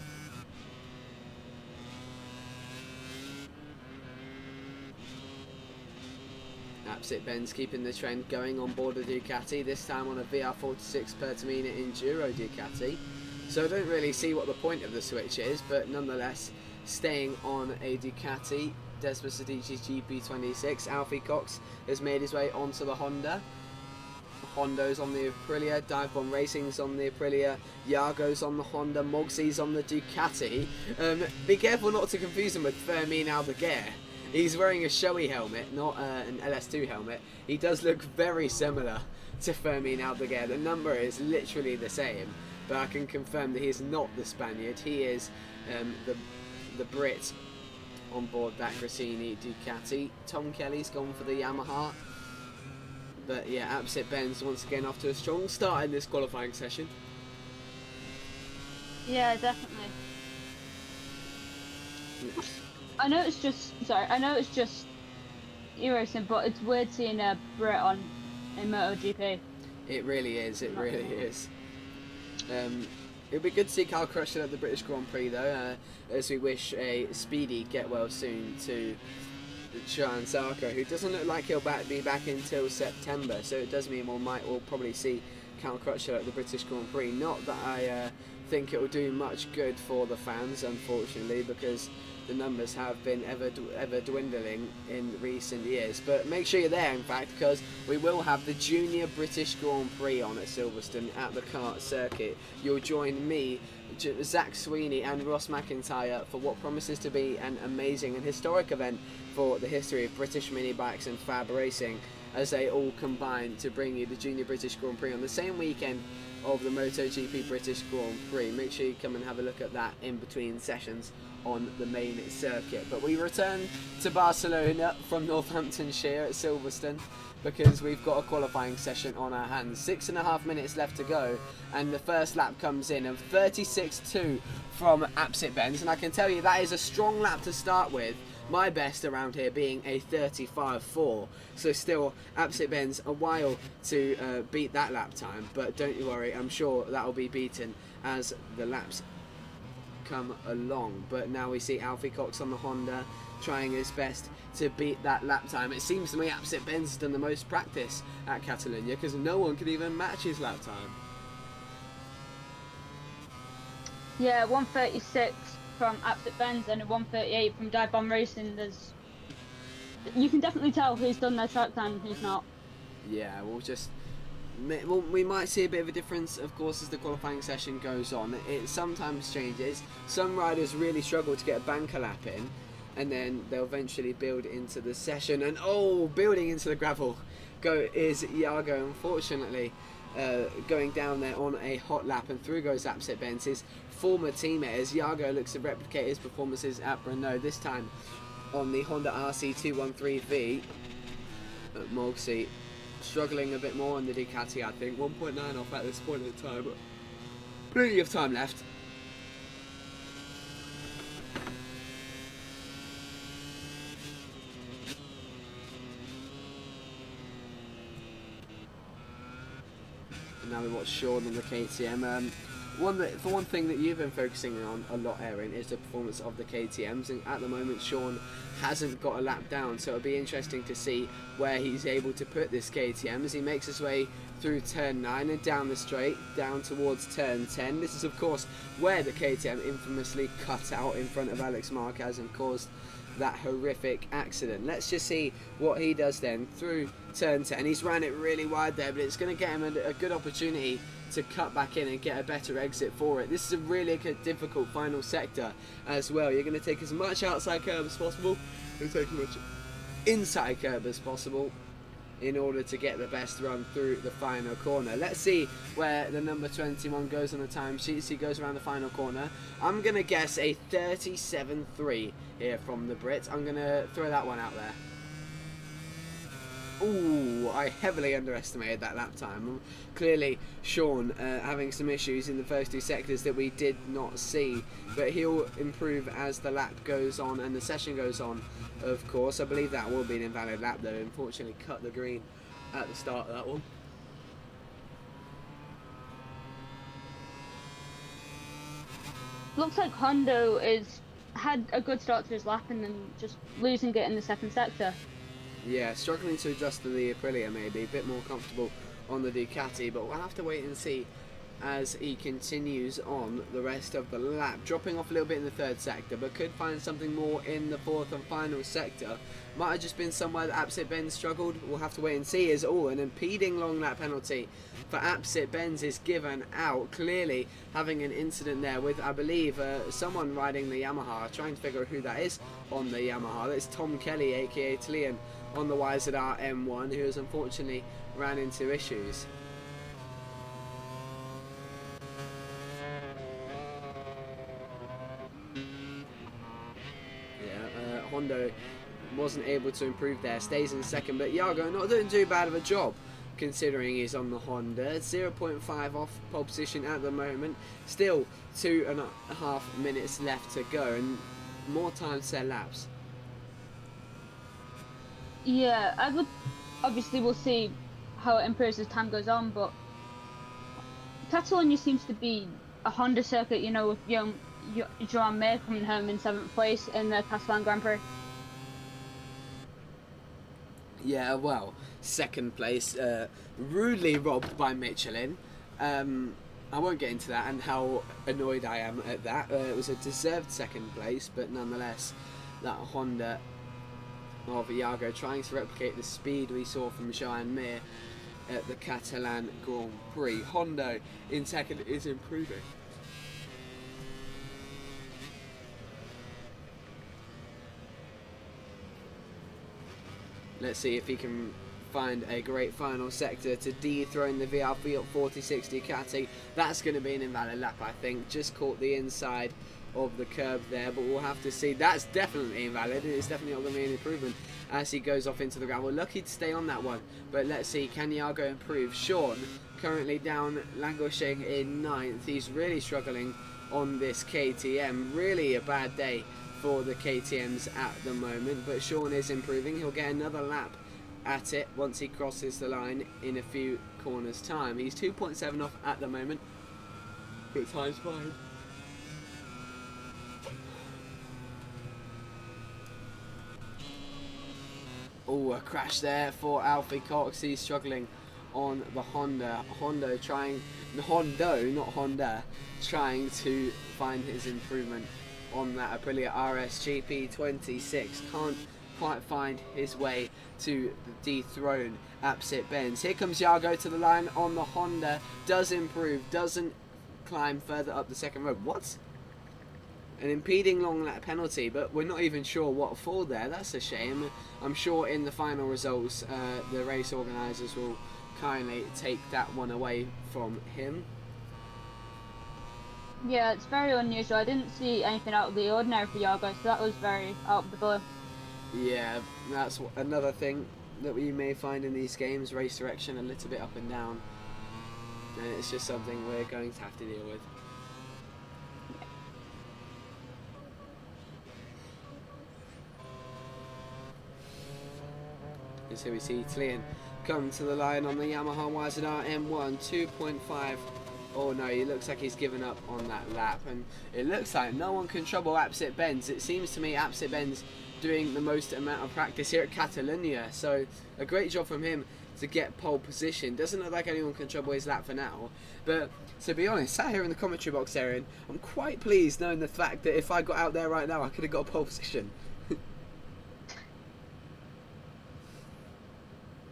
Apsit Benz keeping the trend going on board the Ducati, this time on a VR46 per Tamina Enduro Ducati. So I don't really see what the point of the switch is, but nonetheless, staying on a Ducati, Desmond Sedici's GP26, Alfie Cox has made his way onto the Honda. Hondo's on the Aprilia, Dive Bomb Racing's on the Aprilia, Yago's on the Honda, Mogsy's on the Ducati. Be careful not to confuse him with Fermin Albuquerque. He's wearing a showy helmet, not an LS2 helmet. He does look very similar to Fermin Albuquerque. The number is literally the same, but I can confirm that he is not the Spaniard. He is the Brit on board that Gresini Ducati. Tom Kelly's gone for the Yamaha. But yeah, Apsit Benz once again off to a strong start in this qualifying session. Yeah, definitely. I know it's just e-racing, but it's weird seeing a Brit on a MotoGP. It really is, it really is. It'll be good to see Carl Crutchlow at the British Grand Prix though, as we wish a speedy get well soon to Johan Zarco, who doesn't look like he'll be back until September, so it does mean we'll probably see Carl Crutchlow at the British Grand Prix. Not that I think it will do much good for the fans, unfortunately, because the numbers have been ever dwindling in recent years. But make sure you're there, in fact, because we will have the Junior British Grand Prix on at Silverstone at the kart circuit. You'll join me, Zach Sweeney and Ross McIntyre for what promises to be an amazing and historic event for the history of British mini bikes and fab racing, as they all combine to bring you the Junior British Grand Prix on the same weekend of the MotoGP British Grand Prix. Make sure you come and have a look at that in between sessions on the main circuit. But we return to Barcelona from Northamptonshire at Silverstone, because we've got a qualifying session on our hands. 6.5 minutes left to go, and the first lap comes in of 36.2 from Apsit Benz, and I can tell you that is a strong lap to start with. My best around here being a 35.4, so still Apsit Benz a while to beat that lap time, but don't you worry, I'm sure that will be beaten as the laps come along. But now we see Alfie Cox on the Honda trying his best to beat that lap time. It seems to me Apsit Benz has done the most practice at Catalunya, because no one could even match his lap time. Yeah, 136 from Apsit Benz and a 138 from Dive Bomb Racing. You can definitely tell who's done their track time and who's not. Yeah, we might see a bit of a difference, of course, as the qualifying session goes on. It sometimes changes. Some riders really struggle to get a banker lap in, and then they'll eventually build into the session. And building into the gravel is Iago, unfortunately. Going down there on a hot lap, and through goes Apsit Benz, his former teammate, as Iago looks to replicate his performances at Brno, this time on the Honda RC213V. Mogsy struggling a bit more on the Ducati, I think. 1.9 off at this point in time, but plenty of time left. And now we watch Sean on the KTM. One thing that you've been focusing on a lot, Erin, is the performance of the KTMs, and at the moment Sean hasn't got a lap down, so it'll be interesting to see where he's able to put this KTM as he makes his way through turn 9 and down the straight, down towards turn 10. This is of course where the KTM infamously cut out in front of Alex Marquez and caused that horrific accident. Let's just see what he does then through turn 10. He's ran it really wide there, but it's going to get him a good opportunity to cut back in and get a better exit for it. This is a really difficult final sector as well. You're going to take as much outside curb as possible and take as much inside curb as possible in order to get the best run through the final corner. Let's see where the number 21 goes on the timesheet as he goes around the final corner. I'm going to guess a 37.3 here from the Brits. I'm going to throw that one out there. Ooh, I heavily underestimated that lap time. Clearly Sean having some issues in the first two sectors that we did not see, but he'll improve as the lap goes on and the session goes on, of course. I believe that will be an invalid lap though, unfortunately cut the green at the start of that one. Looks like Hondo had a good start to his lap and then just losing it in the second sector. Yeah, struggling to adjust to the Aprilia maybe, a bit more comfortable on the Ducati, but we'll have to wait and see as he continues on the rest of the lap, dropping off a little bit in the third sector, but could find something more in the fourth and final sector. Might have just been somewhere that Apsit Benz struggled. We'll have to wait and see. As all, an impeding long lap penalty for Apsit Benz is given out, clearly having an incident there with, I believe, someone riding the Yamaha, trying to figure out who that is on the Yamaha. That's Tom Kelly, aka Tlian, on the YZR M1, who has unfortunately ran into issues. Hondo wasn't able to improve there, stays in second, but Iago not doing too bad of a job considering he's on the Honda. 0.5 off pole position at the moment, still 2.5 minutes left to go and more time set laps. Yeah, I would, obviously we'll see how it improves as time goes on, but Catalunya seems to be a Honda circuit, you know, with young Joan Mir coming home in 7th place in the Catalan Grand Prix. Yeah, well, second place, rudely robbed by Michelin. I won't get into that and how annoyed I am at that. It was a deserved second place, but nonetheless, that Honda of Iago trying to replicate the speed we saw from Joan Mir at the Catalan Grand Prix. Honda in second is improving. Let's see if he can find a great final sector to dethrone the VR 46 Ducati. That's going to be an invalid lap, I think. Just caught the inside of the curb there, but we'll have to see. That's definitely invalid. It's definitely not going to be an improvement as he goes off into the gravel. Lucky to stay on that one, but let's see. Can Iago improve? Sean currently down, languishing in 9th. He's really struggling on this KTM. Really a bad day for the KTMs at the moment, but Sean is improving. He'll get another lap at it once he crosses the line in a few corners time. He's 2.7 off at the moment, but time's fine. Oh, a crash there for Alfie Cox. He's struggling on the Honda. Hondo, not Honda, trying to find his improvement on that Aprilia RS GP26. Can't quite find his way to dethrone Apsit Benz. Here comes Iago to the line on the Honda. Does improve, doesn't climb further up the second row. What? An impeding long lap penalty, but we're not even sure what for there. That's a shame. I'm sure in the final results the race organisers will kindly take that one away from him. Yeah, it's very unusual. I didn't see anything out of the ordinary for Iago, so that was very out of the blue. Yeah, that's another thing that we may find in these games. Race direction a little bit up and down, and it's just something we're going to have to deal with. So we see Tlian come to the line on the Yamaha YZR M1, 2.5. Oh no, he looks like he's given up on that lap, and it looks like no one can trouble Apsit Benz. It seems to me Apsit Benz doing the most amount of practice here at Catalunya, so a great job from him to get pole position. Doesn't look like anyone can trouble his lap for now, but to be honest, sat here in the commentary box, Aaron, I'm quite pleased knowing the fact that if I got out there right now, I could have got a pole position.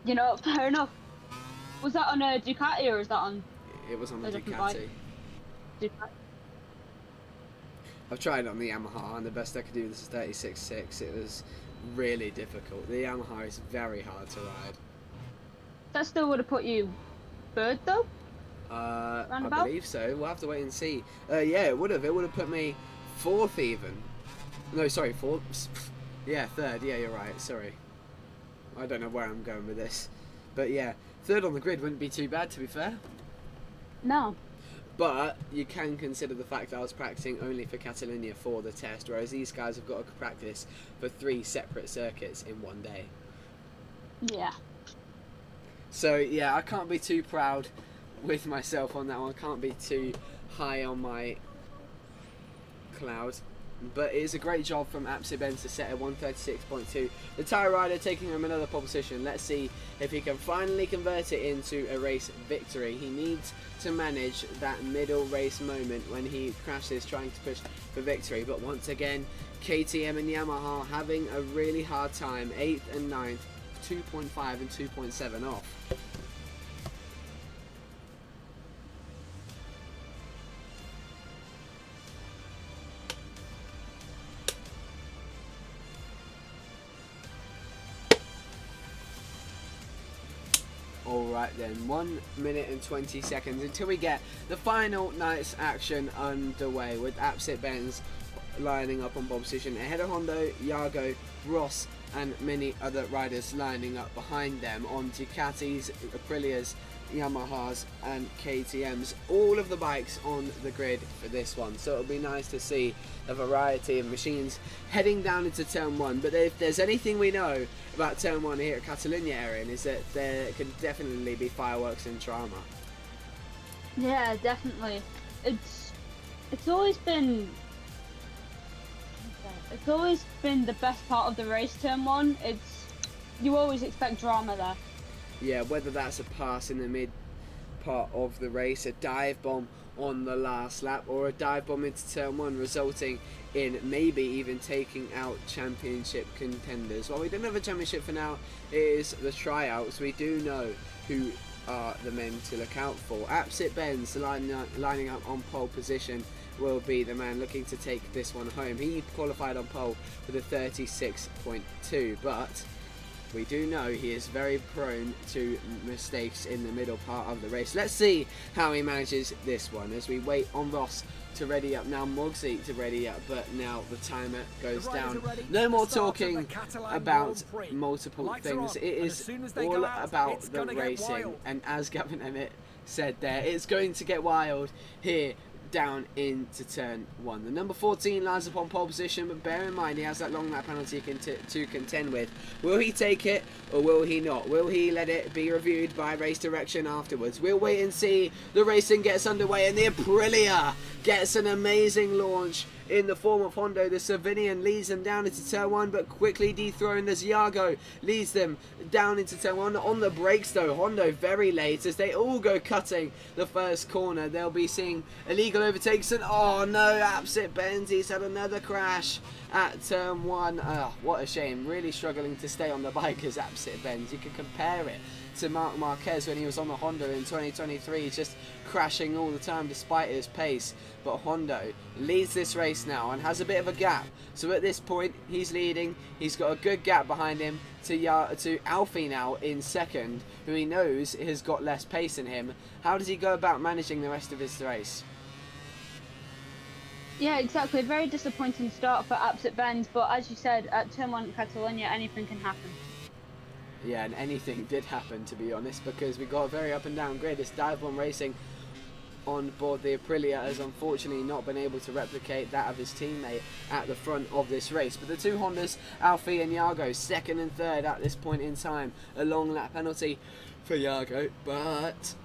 You know, fair enough. Was that on a Ducati or was that on? It was on the Ducati. I've tried it on the Yamaha, and the best I could do was 36.6. It was really difficult. The Yamaha is very hard to ride. That still would have put you third though? I believe so. We'll have to wait and see. Yeah, it would have. It would have put me 4th even. No, sorry, 4th. Yeah, 3rd. Yeah, you're right. Sorry. I don't know where I'm going with this. But yeah, 3rd on the grid wouldn't be too bad, to be fair. No. But you can consider the fact that I was practicing only for Catalunya for the test, whereas these guys have got to practice for 3 separate circuits in one day. Yeah. So yeah, I can't be too proud with myself on that one. I can't be too high on my cloud. but it is a great job from Apsit Benz to set a 136.2. The tyre rider taking him another pole position. Let's see if he can finally convert it into a race victory. He needs to manage that middle race moment when he crashes trying to push for victory. But once again, KTM and Yamaha having a really hard time. 8th and 9th, 2.5 and 2.7 off. Alright then, 1 minute and 20 seconds until we get the final night's action underway, with Apsit Benz lining up on pole position ahead of Hondo, Jago, Ross and many other riders lining up behind them on Ducatis, Aprilias, Yamahas and KTMs. All of the bikes on the grid for this one, so it'll be nice to see a variety of machines heading down into turn 1. But if there's anything we know about turn 1 here at Catalunya area, is that there can definitely be fireworks and drama. Yeah, definitely. It's always been the best part of the race, turn 1. You always expect drama there. Yeah, whether that's a pass in the mid part of the race, a dive bomb on the last lap, or a dive bomb into turn 1 resulting in maybe even taking out championship contenders. While we don't have a championship for now, it is the tryouts. We do know who are the men to look out for. Apsit Benz lining up on pole position will be the man looking to take this one home. He qualified on pole with a 36.2, but we do know he is very prone to mistakes in the middle part of the race. Let's see how he manages this one as we wait on Ross to ready up. Now Mogsy to ready up, but now the timer goes down. No more talking about multiple things. It is all about the racing, and as Gavin Emmett said there, it's going to get wild here down into turn 1. The number 14 lines up on pole position, but bear in mind he has that long lap penalty to contend with. Will he take it or will he not? Will he let it be reviewed by race direction afterwards? We'll wait and see. The racing gets underway and the Aprilia gets an amazing launch in the form of Hondo. The Slovenian leads them down into turn 1, but quickly dethroned as Jago leads them down into turn 1. On the brakes though, Hondo very late as they all go cutting the first corner. They'll be seeing illegal overtakes, and oh no, Apsit Benz, he's had another crash at turn 1. What a shame. Really struggling to stay on the bike as Apsit Benz. You can compare it to Marc Marquez when he was on the Honda in 2023, just crashing all the time despite his pace. But Hondo leads this race now and has a bit of a gap, so at this point he's leading. He's got a good gap behind him to Alfie now in second, who he knows has got less pace than him. How does he go about managing the rest of his race? Yeah, exactly. Very disappointing start for Apsit Benz, but as you said, at turn 1 at Catalunya, anything can happen. Yeah, and anything did happen, to be honest, because we got a very up and down grid. This dive bomb racing on board the Aprilia has unfortunately not been able to replicate that of his teammate at the front of this race. But the two Hondas, Alfie and Jago, second and third at this point in time. A long lap penalty for Jago, but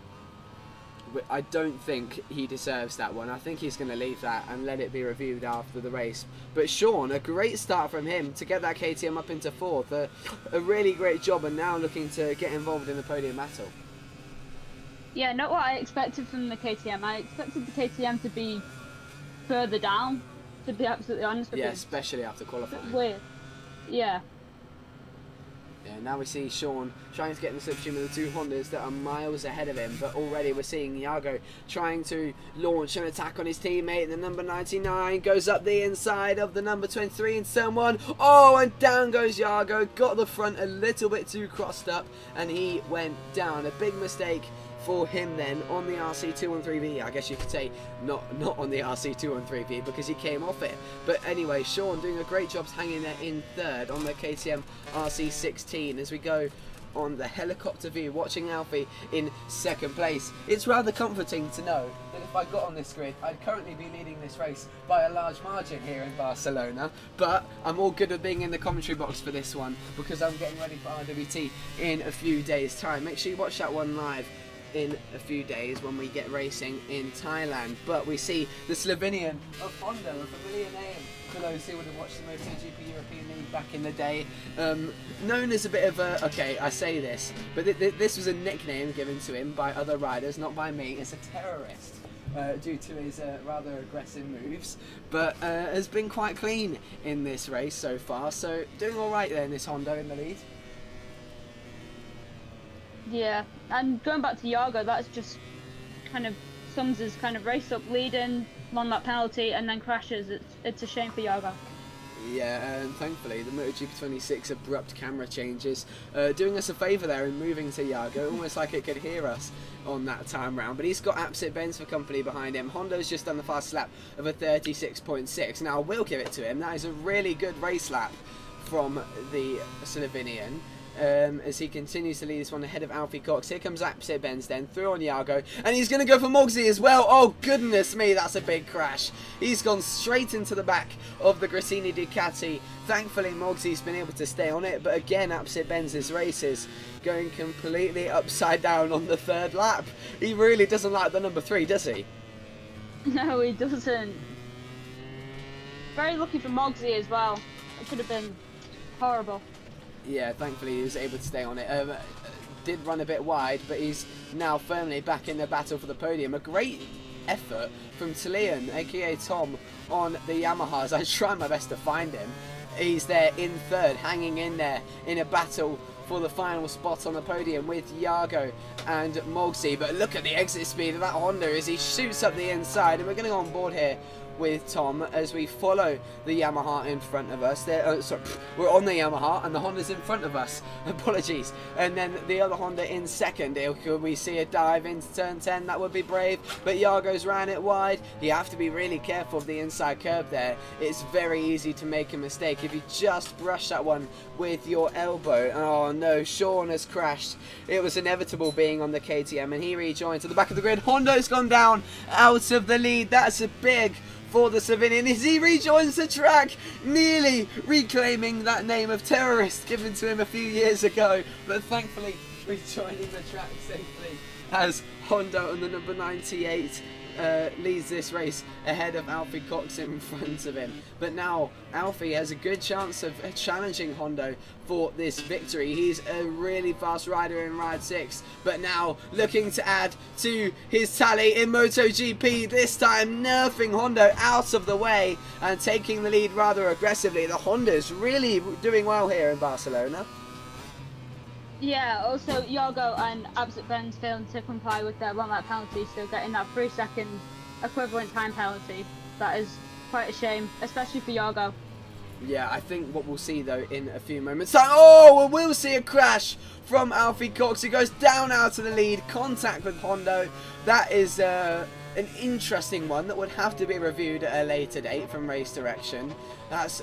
I don't think he deserves that one. I think he's going to leave that and let it be reviewed after the race. But Sean, a great start from him to get that KTM up into 4th. A really great job, and now looking to get involved in the podium battle. Yeah, not what I expected from the KTM. I expected the KTM to be further down, to be absolutely honest. Yeah, especially after qualifying. Weird. Yeah. Yeah, now we see Sean trying to get in the slipstream of the two Hondas that are miles ahead of him, but already we're seeing Jago trying to launch an attack on his teammate. The number 99 goes up the inside of the number 23 in turn 1. Oh, and down goes Jago, got the front a little bit too crossed up, and he went down. A big mistake for him then on the RC213V. I guess you could say not on the RC213V because he came off it. But anyway, Sean doing a great job hanging there in third on the KTM RC16 as we go on the helicopter view, watching Alfie in second place. It's rather comforting to know that if I got on this grid, I'd currently be leading this race by a large margin here in Barcelona. But I'm all good at being in the commentary box for this one because I'm getting ready for RWT in a few days' time. Make sure you watch that one live in a few days when we get racing in Thailand. But we see the Slovenian of Honda, a familiar name for those who would have watched the MotoGP European League back in the day. Known as a bit of a, okay, I say this, but this was a nickname given to him by other riders, not by me. It's a terrorist. Due to his rather aggressive moves, but has been quite clean in this race so far, so doing alright there in this Honda in the lead. Yeah, and going back to Yargo, that's just kind of sums his kind of race up, leading, won that penalty and then crashes. It's a shame for Yargo. Yeah, and thankfully the MotoGP 26 abrupt camera changes doing us a favour there in moving to Yargo, almost like it could hear us on that time round. But he's got Apsit Benz for company behind him. Hondo's just done the fast lap of a 36.6. Now I will give it to him, that is a really good race lap from the Slovenian. As he continues to lead this one ahead of Alfie Cox. Here comes Apsit Benz then, through on Yargo, and he's going to go for Mogsy as well. Oh goodness me, that's a big crash. He's gone straight into the back of the Gresini Ducati. Thankfully Mogsy's been able to stay on it, but again Apsit Benz's race is going completely upside down on the third lap. He really doesn't like the number 3, does he? No, he doesn't. Very lucky for Mogsy as well. It could have been horrible. Yeah, thankfully he was able to stay on it. Did run a bit wide, but he's now firmly back in the battle for the podium. A great effort from Talian, aka Tom, on the Yamahas. I try my best to find him. He's there in third, hanging in there in a battle for the final spot on the podium with Yargo and Mogsy. But look at the exit speed of that Honda as he shoots up the inside, and we're going to go on board here with Tom as we follow the Yamaha in front of us. Sorry, we're on the Yamaha and the Honda's in front of us. Apologies. And then the other Honda in second. Could we see a dive into turn 10? That would be brave. But Yargo's ran it wide. You have to be really careful of the inside curb there. It's very easy to make a mistake if you just brush that one with your elbow. Oh no, Sean has crashed. It was inevitable being on the KTM, and he rejoined to the back of the grid. Honda's gone down out of the lead. That's a big for the Slovenian as he rejoins the track, nearly reclaiming that name of terrorist given to him a few years ago, but thankfully rejoining the track safely as Honda on the number 98 leads this race ahead of Alfie Cox in front of him. But now Alfie has a good chance of challenging Hondo for this victory. He's a really fast rider in Ride 6, but now looking to add to his tally in MotoGP, this time nerfing Hondo out of the way and taking the lead rather aggressively. The Honda's really doing well here in Barcelona. Yeah, also Yargo and Apsit Benz failing to comply with their 1 lap penalty, so getting that 3-second equivalent time penalty. That is quite a shame, especially for Yargo. Yeah, I think what we'll see though in a few moments time, oh, we'll see a crash from Alfie Cox. He goes down out of the lead, contact with Hondo. That is an interesting one that would have to be reviewed at a later date from Race Direction. That's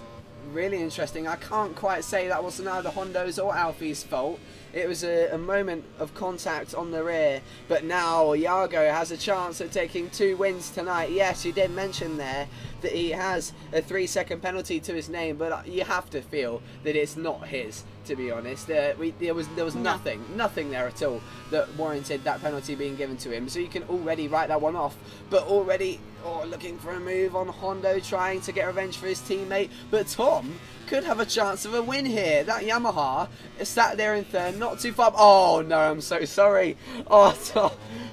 really interesting. I can't quite say that was either Hondo's or Alfie's fault. It was a moment of contact on the rear, but now Yargo has a chance of taking 2 wins tonight. Yes, you did mention there that he has a 3-second penalty to his name, but you have to feel that it's not his, to be honest. There was nothing there at all that warranted that penalty being given to him, so you can already write that one off. But already looking for a move on Hondo, trying to get revenge for his teammate, but Tom could have a chance of a win here. That Yamaha is sat there in third, not too far. Oh no, I'm so sorry. Oh, Tom,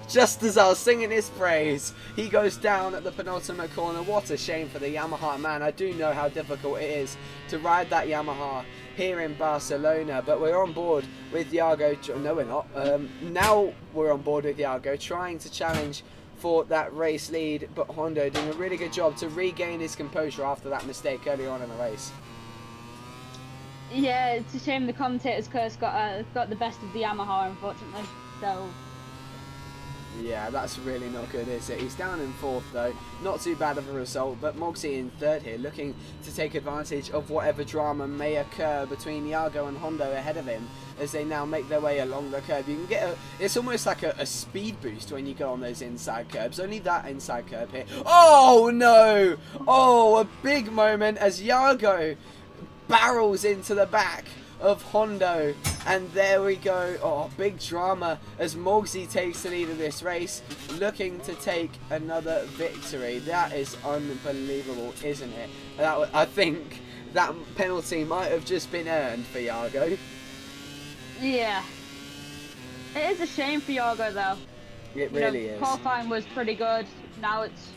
just as I was singing his praise, he goes down at the penultimate corner. What a shame for the Yamaha, man. I do know how difficult it is to ride that Yamaha here in Barcelona, but we're on board with Yargo. No, we're not. Now we're on board with Yargo, trying to challenge for that race lead, but Hondo doing a really good job to regain his composure after that mistake early on in the race. Yeah, it's a shame the commentator's curse got the best of the Yamaha, unfortunately. So yeah, that's really not good, is it? He's down in 4th though, not too bad of a result, but Mogsy in 3rd here, looking to take advantage of whatever drama may occur between Yargo and Hondo ahead of him as they now make their way along the curb. You can get it's almost like a speed boost when you go on those inside curbs, only that inside curb here. Oh no! Oh, a big moment as Yargo barrels into the back of Hondo And there we go. Oh, big drama as Mogsy takes the lead of this race, looking to take another victory. That is unbelievable, isn't it? I think that penalty might have just been earned for Iago. Yeah. It is a shame for Iago, though. It really is. Qualifying was pretty good. Now it's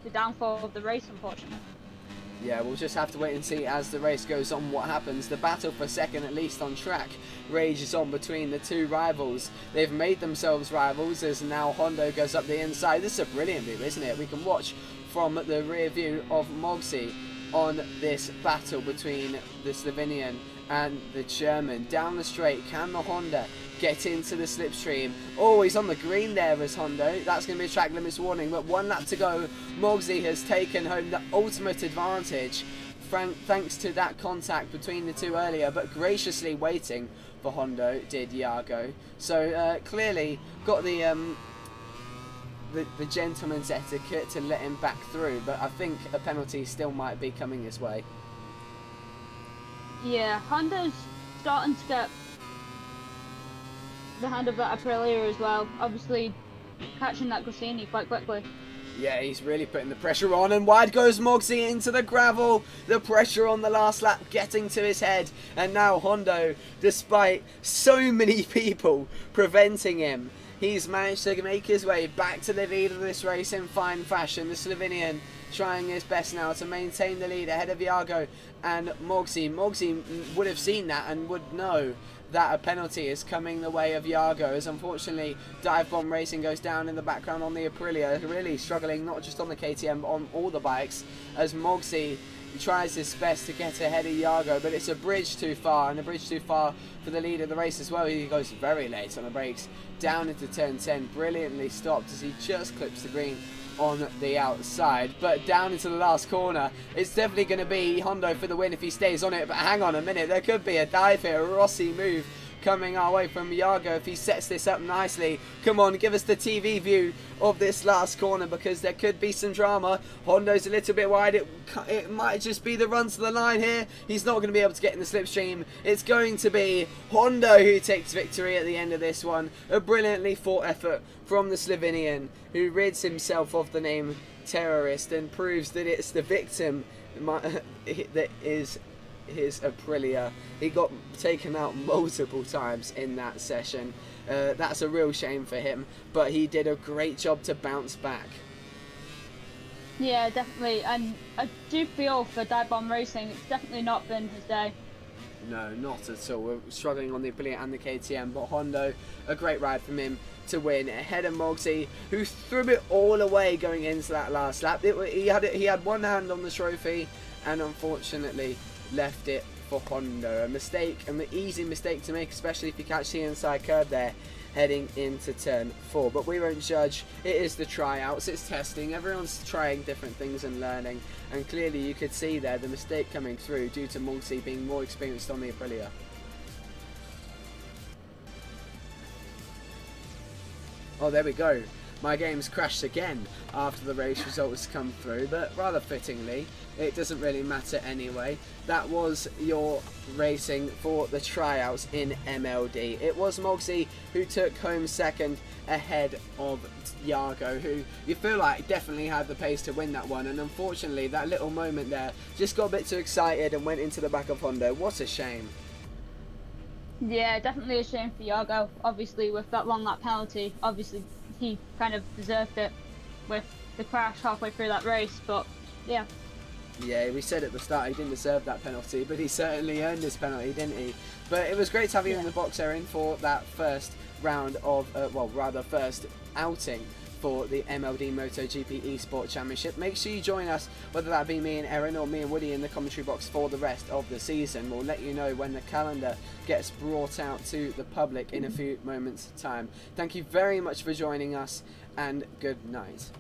the downfall of the race, unfortunately. Yeah, we'll just have to wait and see as the race goes on what happens. The battle for second, at least on track, rages on between the two rivals. They've made themselves rivals as now Hondo goes up the inside. This is a brilliant view, isn't it? We can watch from the rear view of Mogsy on this battle between the Slovenian and the German. Down the straight, can the Honda get into the slipstream? Oh, he's on the green there as Hondo. That's going to be a track limits warning, but 1 lap to go. Mogsy has taken home the ultimate advantage thanks to that contact between the two earlier, but graciously waiting for Hondo did Iago. So clearly got the gentleman's etiquette to let him back through, but I think a penalty still might be coming his way. Yeah, Honda's starting to get the hand of that Aprilia as well. Obviously, catching that Goiania quite quickly. Yeah, he's really putting the pressure on, and wide goes Mogsy into the gravel. The pressure on the last lap getting to his head, and now Hondo, despite so many people preventing him, he's managed to make his way back to the lead of this race in fine fashion. The Slovenian trying his best now to maintain the lead ahead of Iago and Mogsy. Mogsy would have seen that and would know that a penalty is coming the way of Iago, as unfortunately Dive Bomb Racing goes down in the background on the Aprilia, really struggling not just on the KTM but on all the bikes, as Mogsy tries his best to get ahead of Iago, but it's a bridge too far, and a bridge too far for the lead of the race as well. He goes very late on the brakes, down into turn 10, brilliantly stopped as he just clips the green on the outside, but down into the last corner. It's definitely going to be Hondo for the win if he stays on it, but hang on a minute, there could be a dive here, a Rossi move coming our way from Iago if he sets this up nicely. Come on, give us the TV view of this last corner, because there could be some drama. Hondo's a little bit wide. It might just be the run to the line here. He's not going to be able to get in the slipstream. It's going to be Hondo who takes victory at the end of this one. A brilliantly fought effort from the Slovenian, who rids himself of the name terrorist and proves that it's the victim that is his Aprilia. He got taken out multiple times in that session. That's a real shame for him, but he did a great job to bounce back. Yeah, definitely, and I do feel for Dive Bomb Racing, it's definitely not been his day. No, not at all. We're struggling on the Aprilia and the KTM, but Hondo, a great ride from him to win ahead of Mogsy, who threw it all away going into that last lap. He had one hand on the trophy and unfortunately left it for Hondo. A mistake, an easy mistake to make, especially if you catch the inside curve there heading into turn 4. But we won't judge. It is the tryouts, it's testing, everyone's trying different things and learning, and clearly you could see there the mistake coming through due to Mogsy being more experienced on the Aprilia. Oh, there we go. My game's crashed again after the race results come through, but rather fittingly, it doesn't really matter anyway. That was your racing for the tryouts in MLD. It was Mogsy who took home second ahead of Iago, who you feel like definitely had the pace to win that one, and unfortunately that little moment there just got a bit too excited and went into the back of Hondo. What a shame. Yeah, definitely a shame for Iago. Obviously, with that long lap penalty, obviously he kind of deserved it with the crash halfway through that race, but yeah. Yeah, we said at the start he didn't deserve that penalty, but he certainly earned this penalty, didn't he? But it was great to have you in the box, Erin, for that first round of, first outing for the MLD MotoGP Esport Championship. Make sure you join us, whether that be me and Erin or me and Woody in the commentary box for the rest of the season. We'll let you know when the calendar gets brought out to the public in a few moments' time. Thank you very much for joining us, and good night.